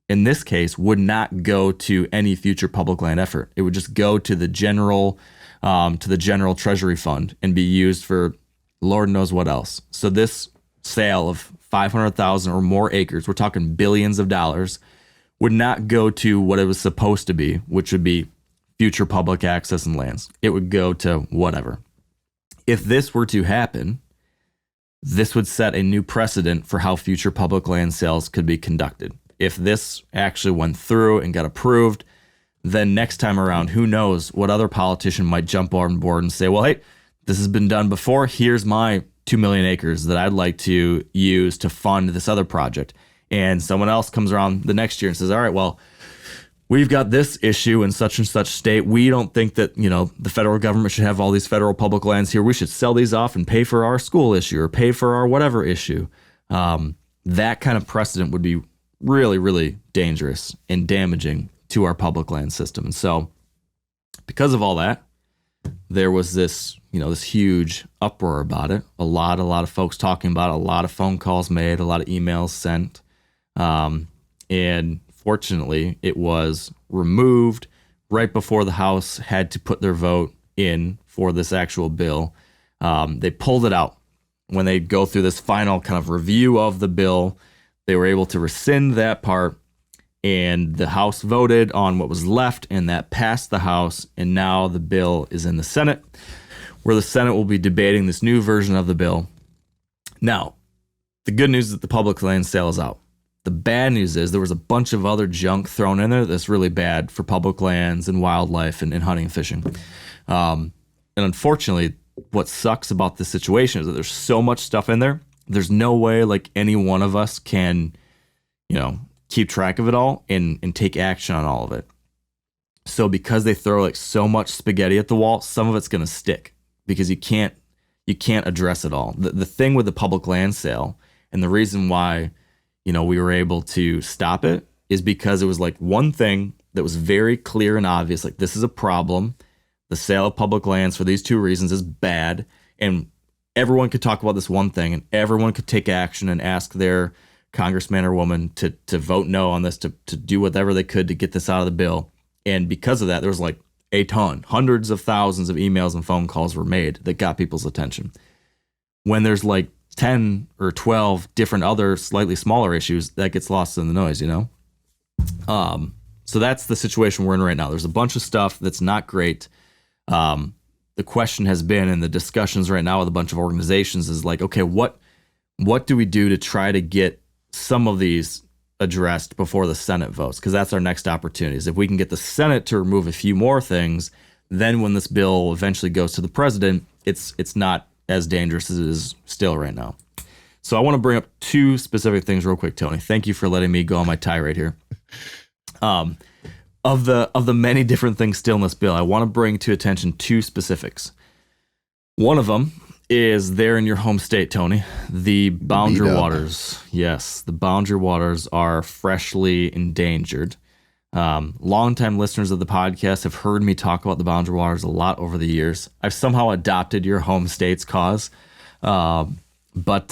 in this case would not go to any future public land effort. It would just go to the general treasury fund and be used for Lord knows what else. So this sale of 500,000 or more acres, we're talking billions of dollars, would not go to what it was supposed to be, which would be future public access and lands. It would go to whatever. If this were to happen, this would set a new precedent for how future public land sales could be conducted. If this actually went through and got approved, then next time around, who knows what other politician might jump on board and say, well, hey, this has been done before. Here's my 2 million acres that I'd like to use to fund this other project. And someone else comes around the next year and says, all right, well, we've got this issue in such and such state. We don't think that, the federal government should have all these federal public lands here. We should sell these off and pay for our school issue or pay for our whatever issue. That kind of precedent would be really, really dangerous and damaging to our public land system. And so because of all that, there was this, this huge uproar about it. A lot of folks talking about it, a lot of phone calls made, a lot of emails sent. And fortunately, it was removed right before the House had to put their vote in for this actual bill. They pulled it out. When they go through this final kind of review of the bill, they were able to rescind that part, and the House voted on what was left, and that passed the House, and now the bill is in the Senate, where the Senate will be debating this new version of the bill. Now, the good news is that the public land sale is out. The bad news is there was a bunch of other junk thrown in there that's really bad for public lands and wildlife and hunting and fishing. And unfortunately, what sucks about this situation is that there's so much stuff in there. There's no way like any one of us can, keep track of it all and take action on all of it. So because they throw like so much spaghetti at the wall, some of it's going to stick because you can't address it all. The thing with the public land sale and the reason why, we were able to stop it is because it was like one thing that was very clear and obvious. Like, this is a problem. The sale of public lands for these two reasons is bad. And everyone could talk about this one thing and everyone could take action and ask their congressman or woman to vote no on this, to do whatever they could to get this out of the bill. And because of that, there was like hundreds of thousands of emails and phone calls were made that got people's attention. When there's like 10 or 12 different other slightly smaller issues, that gets lost in the noise, So that's the situation we're in right now. There's a bunch of stuff that's not great. The question has been, and the discussions right now with a bunch of organizations is like, okay, what do we do to try to get some of these addressed before the Senate votes? Because that's our next opportunity. Is if we can get the Senate to remove a few more things, then when this bill eventually goes to the president, it's not as dangerous as it is still right now. So I want to bring up two specific things real quick, Tony. Thank you for letting me go on my tirade here. Of the many different things still in this bill, I want to bring to attention two specifics. One of them is there in your home state, Tony, the boundary waters. Yes, the boundary waters are freshly endangered. Longtime listeners of the podcast have heard me talk about the boundary waters a lot over the years. I've somehow adopted your home state's cause. But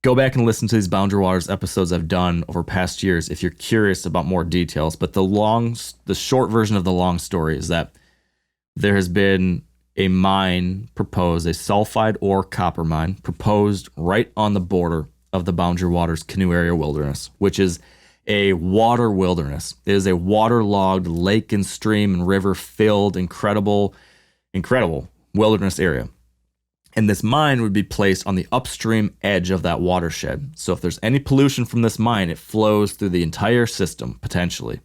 go back and listen to these boundary waters episodes I've done over past years if you're curious about more details. But the short version of the long story is that there has been a mine proposed, a sulfide ore copper mine proposed right on the border of the boundary waters canoe area wilderness, which is a water wilderness. It is a waterlogged lake and stream and river filled, incredible wilderness area. And this mine would be placed on the upstream edge of that watershed. So if there's any pollution from this mine, it flows through the entire system, potentially.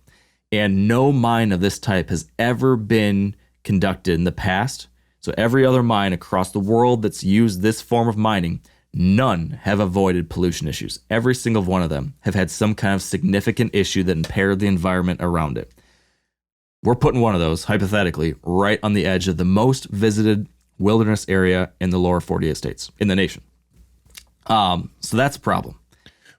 And no mine of this type has ever been conducted in the past. So every other mine across the world that's used this form of mining, none have avoided pollution issues. Every single one of them have had some kind of significant issue that impaired the environment around it. We're putting one of those, hypothetically, right on the edge of the most visited wilderness area in the lower 48 states in the nation. So that's a problem.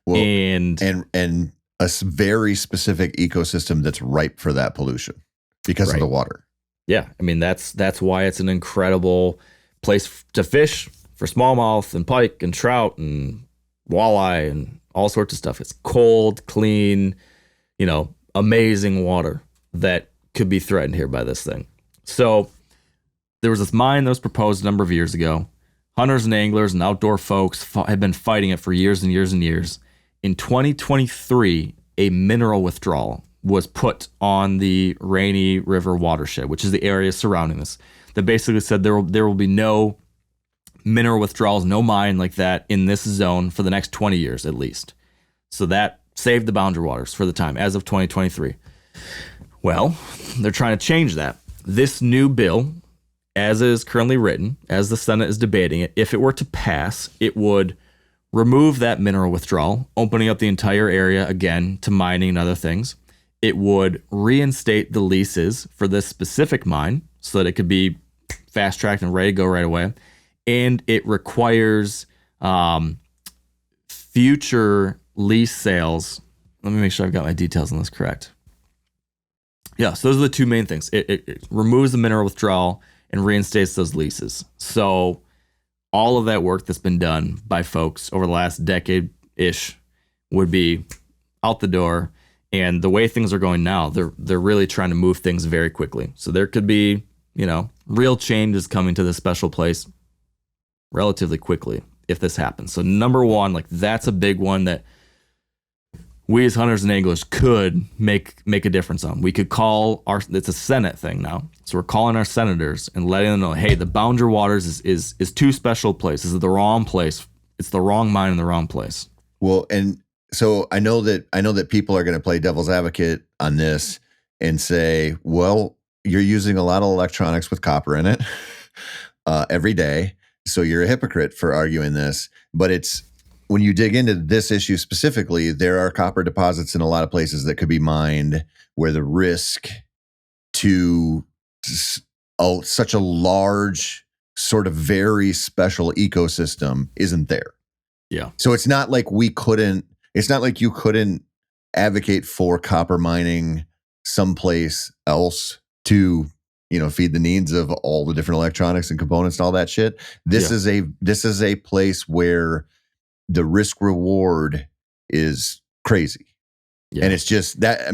Well, and very specific ecosystem that's ripe for that pollution because of the water. Yeah, I mean that's why it's an incredible place to fish for smallmouth and pike and trout and walleye and all sorts of stuff. It's cold, clean, amazing water that could be threatened here by this thing. So there was this mine that was proposed a number of years ago. Hunters and anglers and outdoor folks have been fighting it for years and years and years. In 2023, a mineral withdrawal was put on the Rainy River watershed, which is the area surrounding this, that basically said there will be no mineral withdrawals, no mine like that in this zone for the next 20 years at least. So that saved the boundary waters for the time as of 2023. Well, they're trying to change that. This new bill, as it is currently written, as the Senate is debating it, if it were to pass, it would remove that mineral withdrawal, opening up the entire area again to mining and other things. It would reinstate the leases for this specific mine so that it could be fast-tracked and ready to go right away. And it requires future lease sales. Let me make sure I've got my details on this correct. Yeah, so those are the two main things. It removes the mineral withdrawal and reinstates those leases. So all of that work that's been done by folks over the last decade-ish would be out the door. And the way things are going now, they're really trying to move things very quickly. So there could be, real changes coming to this special place relatively quickly if this happens. So number one, that's a big one that we as hunters and anglers could make a difference on. We could call it's a Senate thing now. So we're calling our senators and letting them know, hey, the boundary waters is too special a place. This is the wrong place. It's the wrong mine in the wrong place. Well, and so I know that people are going to play devil's advocate on this and say, well, you're using a lot of electronics with copper in it every day. So you're a hypocrite for arguing this. But it's when you dig into this issue specifically, there are copper deposits in a lot of places that could be mined where the risk to such a large, sort of very special ecosystem isn't there. Yeah. So it's not like you couldn't advocate for copper mining someplace else to, feed the needs of all the different electronics and components and all that shit. This is a place where the risk reward is crazy. Yeah. And it's just that,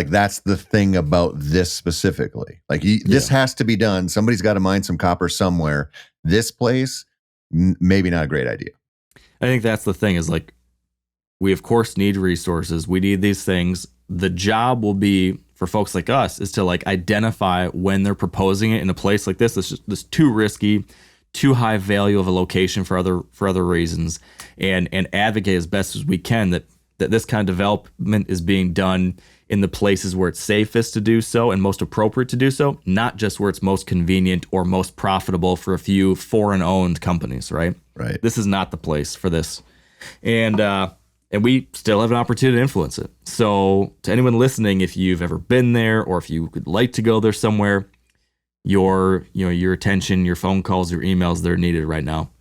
that's the thing about this specifically. This has to be done. Somebody's got to mine some copper somewhere. This place, maybe not a great idea. I think that's the thing is we of course need resources. We need these things. The job will be for folks like us is to identify when they're proposing it in a place like this. This too risky, too high value of a location for other reasons, and advocate as best as we can that this kind of development is being done in the places where it's safest to do so and most appropriate to do so, not just where it's most convenient or most profitable for a few foreign-owned companies, right? Right. This is not the place for this. And we still have an opportunity to influence it. So to anyone listening, if you've ever been there or if you would like to go there somewhere, your attention, your phone calls, your emails, they're needed right now.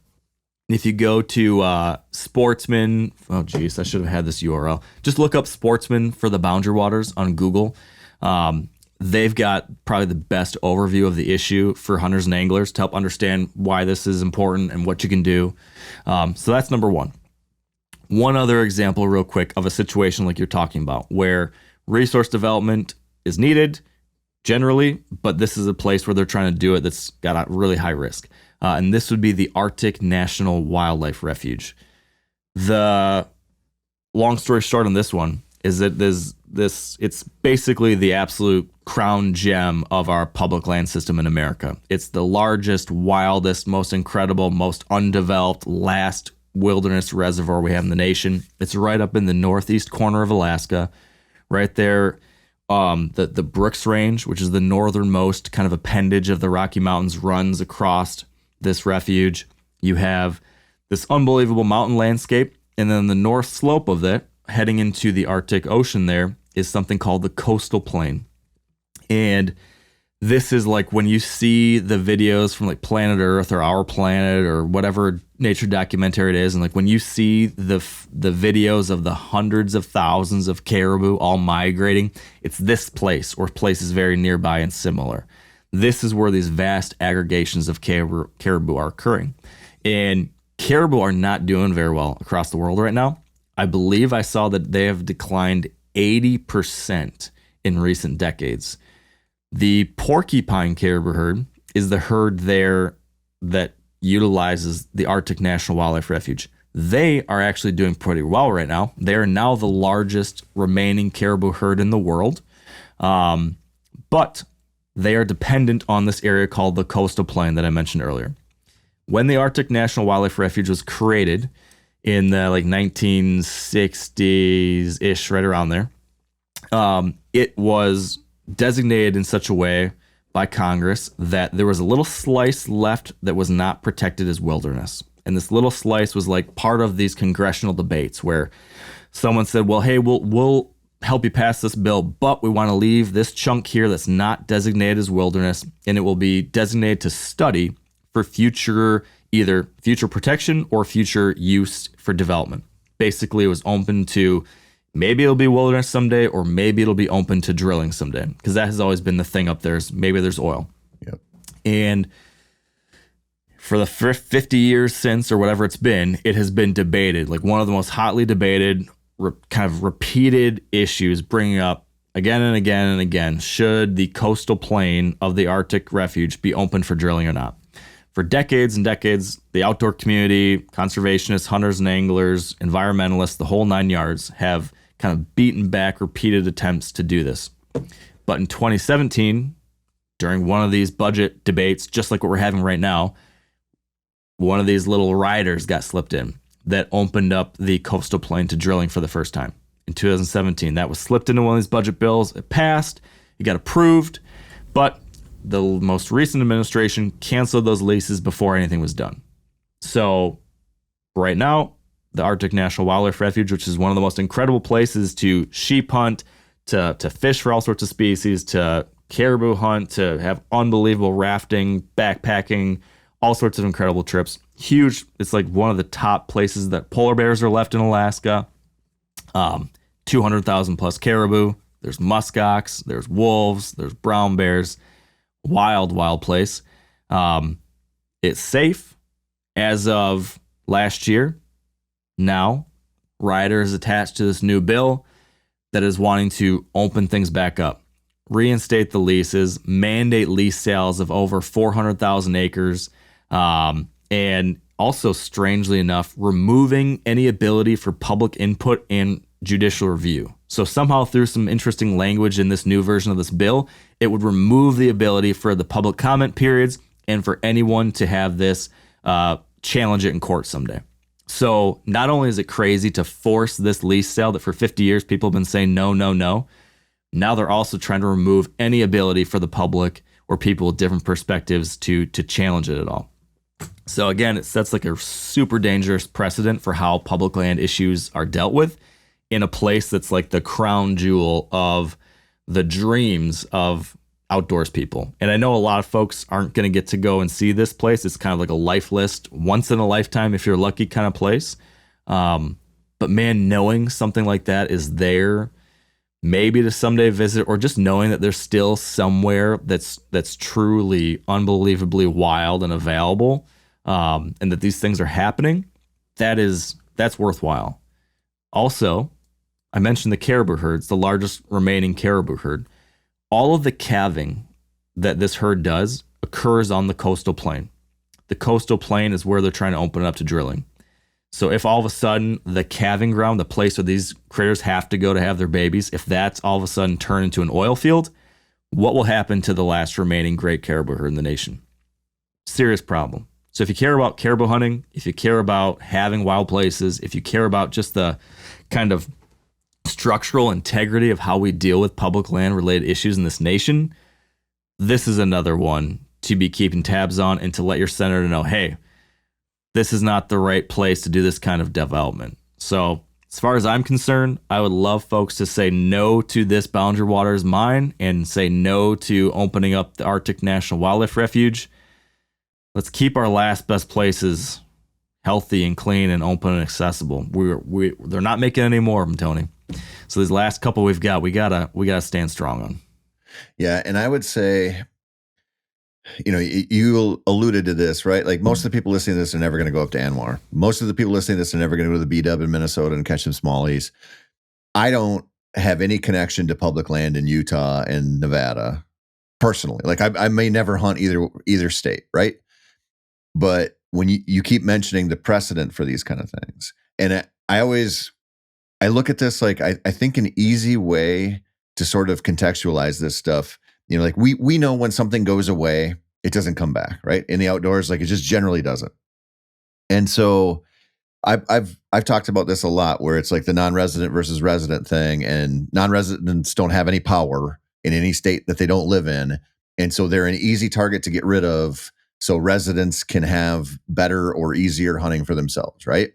If you go to Sportsman, I should have had this URL. Just look up Sportsman for the Boundary Waters on Google. They've got probably the best overview of the issue for hunters and anglers to help understand why this is important and what you can do. So that's number one. One other example real quick of a situation like you're talking about where resource development is needed generally, but this is a place where they're trying to do it that's got a really high risk. And this would be the Arctic National Wildlife Refuge. The long story short on this one is that it's basically the absolute crown gem of our public land system in America. It's the largest, wildest, most incredible, most undeveloped, last wilderness reservoir we have in the nation. It's right up in the northeast corner of Alaska, right there. The Brooks Range, which is the northernmost kind of appendage of the Rocky Mountains, runs across this refuge. You have this unbelievable mountain landscape, and then the north slope of it, heading into the Arctic Ocean, there is something called the coastal plain. And This is like when you see the videos from like Planet Earth or Our Planet or whatever nature documentary it is, and like when you see the videos of the hundreds of thousands of caribou all migrating, it's this place or places very nearby and similar. This is where these vast aggregations of caribou are occurring. And caribou are not doing very well across the world right now. I believe I saw that they have declined 80% in recent decades. The porcupine caribou herd is the herd there that utilizes the Arctic National Wildlife Refuge. They are actually doing pretty well right now. They are now the largest remaining caribou herd in the world. But they are dependent on this area called the coastal plain that I mentioned earlier. When the Arctic National Wildlife Refuge was created in the like 1960s-ish, right around there, it was designated in such a way by Congress that there was a little slice left that was not protected as wilderness. And this little slice was like part of these congressional debates where someone said, well, hey, we'll help you pass this bill, but we want to leave this chunk here that's not designated as wilderness, and it will be designated to study for either future protection or future use for development. Basically, it was open to maybe it'll be wilderness someday, or maybe it'll be open to drilling someday, because that has always been the thing up there is maybe there's oil. Yep. And for the 50 years since, or whatever it's been, it has been debated, like one of the most hotly debated, kind of repeated issues bringing up again and again and again, should the coastal plain of the Arctic Refuge be open for drilling or not? For decades and decades, the outdoor community, conservationists, hunters and anglers, environmentalists, the whole 9 yards have kind of beaten back repeated attempts to do this. But in 2017, during one of these budget debates, just like what we're having right now, one of these little riders got slipped in that opened up the coastal plain to drilling for the first time. In 2017, that was slipped into one of these budget bills. It passed, it got approved, but the most recent administration canceled those leases before anything was done. So right now, the Arctic National Wildlife Refuge, which is one of the most incredible places to sheep hunt, to fish for all sorts of species, to caribou hunt, to have unbelievable rafting, backpacking, all sorts of incredible trips. Huge. It's like one of the top places that polar bears are left in Alaska. 200,000 plus caribou. There's muskox. There's wolves. There's brown bears. Wild place. It's safe as of last year. Now, Ryder is attached to this new bill that is wanting to open things back up, reinstate the leases, mandate lease sales of over 400,000 acres, and also, strangely enough, removing any ability for public input and judicial review. So somehow through some interesting language in this new version of this bill, it would remove the ability for the public comment periods and for anyone to have this challenge it in court someday. So not only is it crazy to force this lease sale that for 50 years people have been saying no, now they're also trying to remove any ability for the public or people with different perspectives to challenge it at all. So again, it sets like a super dangerous precedent for how public land issues are dealt with in a place that's like the crown jewel of the dreams of outdoors people. And I know a lot of folks aren't going to get to go and see this place. It's kind of like a life list, once in a lifetime, if you're lucky, kind of place. But man, knowing something like that is there, maybe to someday visit, or just knowing that there's still somewhere that's truly unbelievably wild and available, and that these things are happening, that's worthwhile. Also, I mentioned the caribou herds, the largest remaining caribou herd. All of the calving that this herd does occurs on the coastal plain. The coastal plain is where they're trying to open it up to drilling. So if all of a sudden the calving ground, the place where these critters have to go to have their babies, if that's all of a sudden turned into an oil field, what will happen to the last remaining great caribou herd in the nation? Serious problem. So if you care about caribou hunting, if you care about having wild places, if you care about just the kind of structural integrity of how we deal with public land related issues in this nation, this is another one to be keeping tabs on and to let your senator know, hey, this is not the right place to do this kind of development. So As far as I'm concerned, I would love folks to say no to this Boundary Waters mine and say no to opening up the Arctic National Wildlife Refuge. Let's keep our last best places healthy and clean and open and accessible. They're not making any more of them, Tony. So these last couple we gotta stand strong on. Yeah, and I would say, you alluded to this, right? Like most of the people listening to this are never going to go up to Anwar. Most of the people listening to this are never going to go to the B-Dub in Minnesota and catch some smallies. I don't have any connection to public land in Utah and Nevada personally. Like I may never hunt either state, right? But when you keep mentioning the precedent for these kind of things, and I look at this like I think an easy way to sort of contextualize this stuff, like we know when something goes away, it doesn't come back, right? In the outdoors, like it just generally doesn't. And so I've talked about this a lot, where it's like the non-resident versus resident thing, and non-residents don't have any power in any state that they don't live in, and so they're an easy target to get rid of, so residents can have better or easier hunting for themselves, right?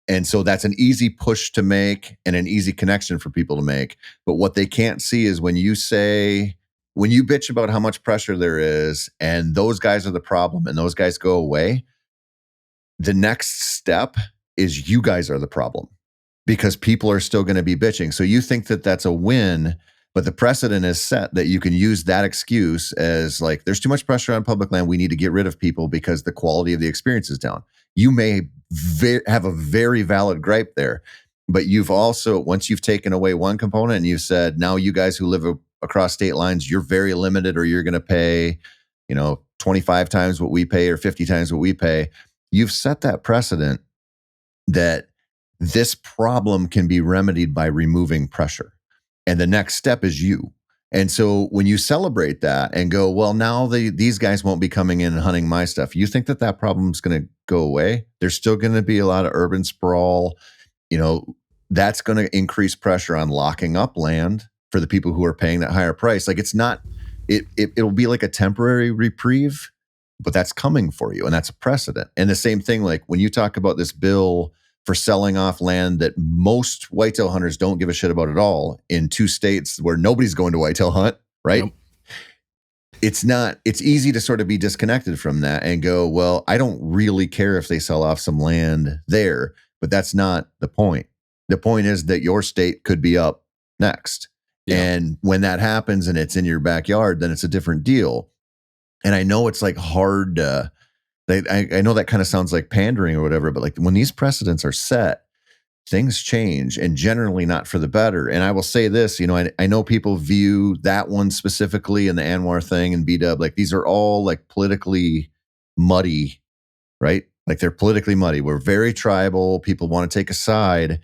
And so that's an easy push to make and an easy connection for people to make. But what they can't see is when you bitch about how much pressure there is and those guys are the problem and those guys go away, the next step is you guys are the problem, because people are still going to be bitching. So you think that that's a win, but the precedent is set that you can use that excuse as like, there's too much pressure on public land. We need to get rid of people because the quality of the experience is down. You may have a very valid gripe there, but you've also, once you've taken away one component and you've said, now you guys who live across state lines, you're very limited, or you're going to pay, 25 times what we pay or 50 times what we pay. You've set that precedent that this problem can be remedied by removing pressure. And the next step is you. And so when you celebrate that and go, well, now these guys won't be coming in and hunting my stuff, you think that problem's going to go away? There's still going to be a lot of urban sprawl. That's going to increase pressure on locking up land for the people who are paying that higher price. Like it'll be like a temporary reprieve, but that's coming for you. And that's a precedent. And the same thing, like when you talk about this bill for selling off land that most whitetail hunters don't give a shit about at all in 2 states where nobody's going to whitetail hunt, right? Yep. It's easy to sort of be disconnected from that and go, well, I don't really care if they sell off some land there, but that's not the point. The point is that your state could be up next. Yeah. And when that happens and it's in your backyard, then it's a different deal. And I know it's like hard to, I know that kind of sounds like pandering or whatever, but like when these precedents are set, things change, and generally not for the better. And I will say this, I know people view that one specifically and the Anwar thing and B-Dub, like these are all like politically muddy, right? Like they're politically muddy. We're very tribal. People want to take a side.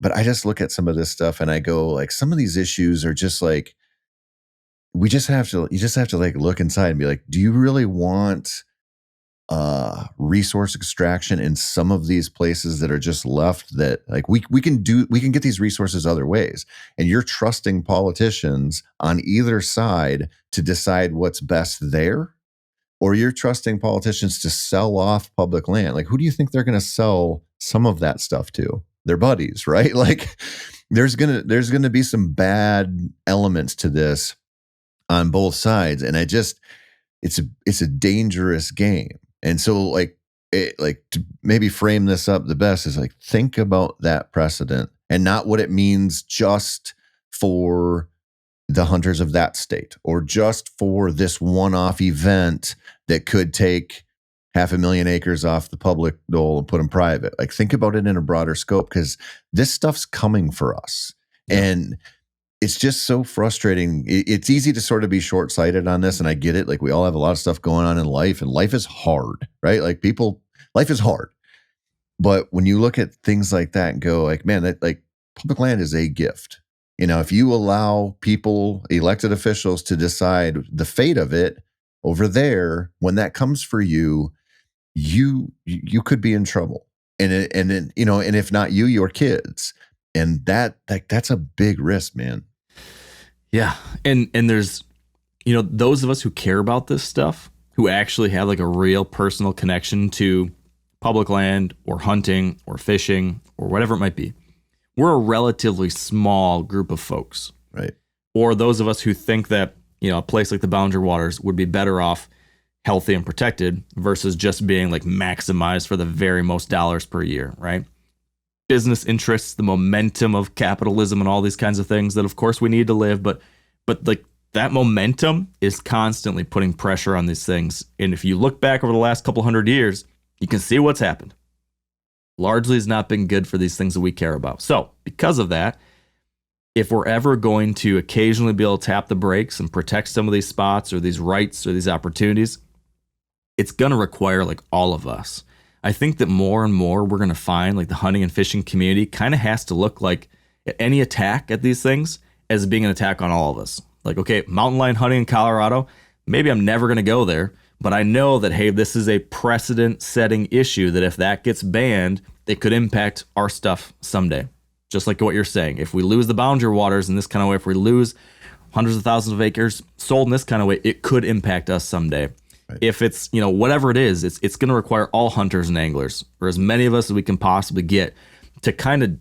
But I just look at some of this stuff and I go, like, some of these issues are just like, you just have to like look inside and be like, do you really want resource extraction in some of these places that are just left, that like we can get these resources other ways, and you're trusting politicians on either side to decide what's best there, or you're trusting politicians to sell off public land? Like, who do you think they're going to sell some of that stuff to? Their buddies, right? Like there's going to be some bad elements to this on both sides, and it's a dangerous game. And so like to maybe frame this up the best is like, think about that precedent and not what it means just for the hunters of that state or just for this one-off event that could take 500,000 acres off the public dole and put them private. Like, think about it in a broader scope, because this stuff's coming for us. Yeah. And it's just so frustrating. It's easy to sort of be short-sighted on this, and I get it. Like, we all have a lot of stuff going on in life, and life is hard, right? Like, life is hard. But when you look at things like that and go, like, man, that, like, public land is a gift. If you allow people, elected officials, to decide the fate of it over there, when that comes for you, you could be in trouble. And then, and if not you, your kids. And that's a big risk, man. Yeah. And there's, those of us who care about this stuff, who actually have like a real personal connection to public land or hunting or fishing or whatever it might be, we're a relatively small group of folks. Right. Or those of us who think that, a place like the Boundary Waters would be better off healthy and protected versus just being like maximized for the very most dollars per year, right? Business interests, the momentum of capitalism and all these kinds of things that of course we need to live, but like that momentum is constantly putting pressure on these things. And if you look back over the last couple hundred years, you can see what's happened. Largely has not been good for these things that we care about. So because of that, if we're ever going to occasionally be able to tap the brakes and protect some of these spots or these rights or these opportunities, it's going to require like all of us. I think that more and more we're going to find like the hunting and fishing community kind of has to look like any attack at these things as being an attack on all of us. Like, okay, mountain lion hunting in Colorado, maybe I'm never going to go there, but I know that, hey, this is a precedent setting issue that if that gets banned, it could impact our stuff someday. Just like what you're saying. If we lose the Boundary Waters in this kind of way, if we lose hundreds of thousands of acres sold in this kind of way, it could impact us someday. Right. If it's, whatever it is, it's going to require all hunters and anglers, or as many of us as we can possibly get, to kind of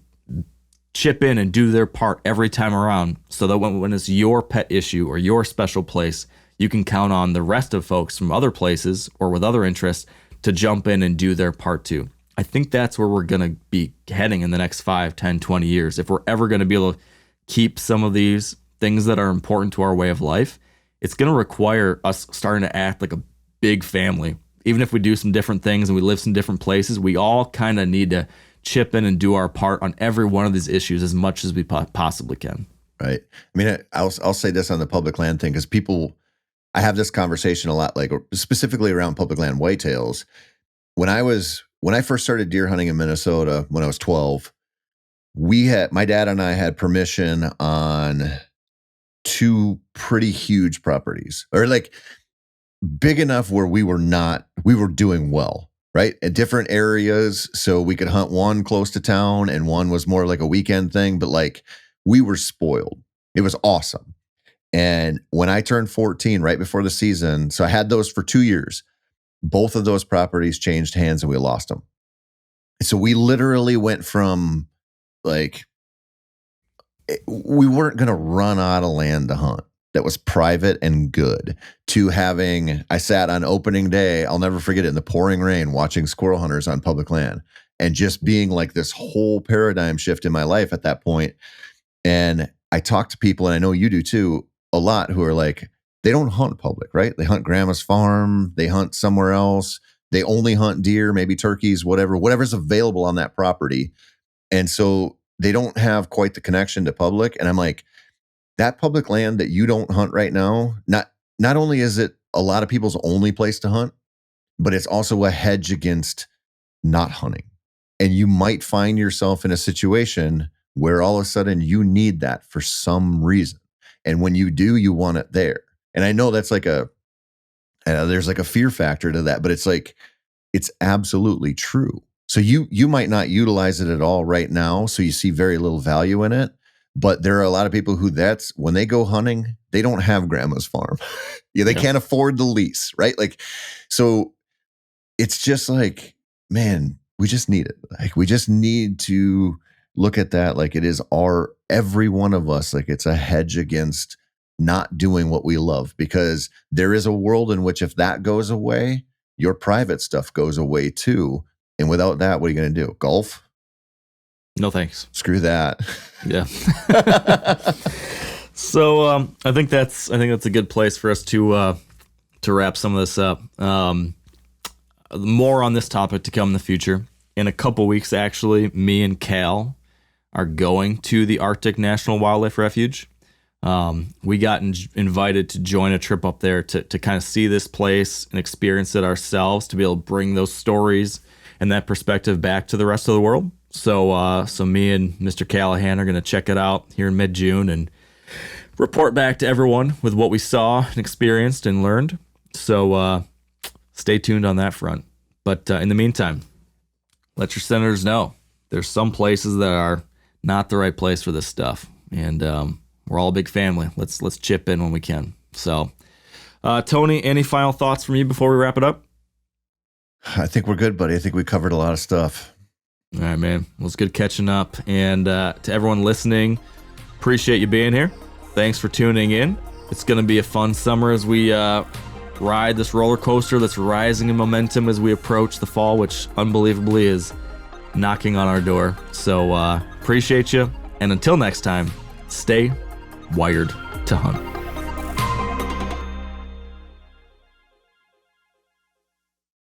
chip in and do their part every time around, so that when it's your pet issue or your special place, you can count on the rest of folks from other places or with other interests to jump in and do their part too. I think that's where we're going to be heading in the next 5, 10, 20 years. If we're ever going to be able to keep some of these things that are important to our way of life, it's going to require us starting to act like a big family. Even if we do some different things and we live some different places, we all kind of need to chip in and do our part on every one of these issues as much as we possibly can. Right. I mean, I'll say this on the public land thing, because I have this conversation a lot, like specifically around public land whitetails. When I first started deer hunting in Minnesota when I was 12, my dad and I had permission on 2 pretty huge properties, or like big enough where we were doing well, right? At different areas. So we could hunt one close to town and one was more like a weekend thing, but like we were spoiled. It was awesome. And when I turned 14, right before the season, so I had those for 2 years. Both of those properties changed hands and we lost them. So we literally went from like, we weren't going to run out of land to hunt that was private and good, to having, I sat on opening day, I'll never forget it, in the pouring rain, watching squirrel hunters on public land, and just being like this whole paradigm shift in my life at that point. And I talk to people, and I know you do too, a lot, who are like, they don't hunt public, right? They hunt grandma's farm. They hunt somewhere else. They only hunt deer, maybe turkeys, whatever's available on that property. And so they don't have quite the connection to public. And I'm like, that public land that you don't hunt right now, not only is it a lot of people's only place to hunt, but it's also a hedge against not hunting. And you might find yourself in a situation where all of a sudden you need that for some reason. And when you do, you want it there. And I know that's like there's like a fear factor to that, but it's like, it's absolutely true. So you might not utilize it at all right now. So you see very little value in it, but there are a lot of people who when they go hunting, they don't have grandma's farm. They can't afford the lease, right? Like, so it's just like, man, we just need it. Like, we just need to look at that. Like, it is every one of us, like it's a hedge against not doing what we love, because there is a world in which if that goes away, your private stuff goes away too. And without that, what are you going to do? Golf? No, thanks. Screw that. Yeah. So I think that's a good place for us to wrap some of this up. More on this topic to come in the future. In a couple weeks, actually, me and Cal are going to the Arctic National Wildlife Refuge. We got invited to join a trip up there to kind of see this place and experience it ourselves, to be able to bring those stories and that perspective back to the rest of the world. So me and Mr. Callahan are going to check it out here in mid-June and report back to everyone with what we saw and experienced and learned. So stay tuned on that front. But in the meantime, let your senators know there's some places that are not the right place for this stuff. And we're all a big family. Let's chip in when we can. So, Tony, any final thoughts from you before we wrap it up? I think we're good, buddy. I think we covered a lot of stuff. All right, man. Well, it's good catching up. And to everyone listening, appreciate you being here. Thanks for tuning in. It's going to be a fun summer as we ride this roller coaster that's rising in momentum as we approach the fall, which unbelievably is knocking on our door. So appreciate you. And until next time, stay wired to hunt.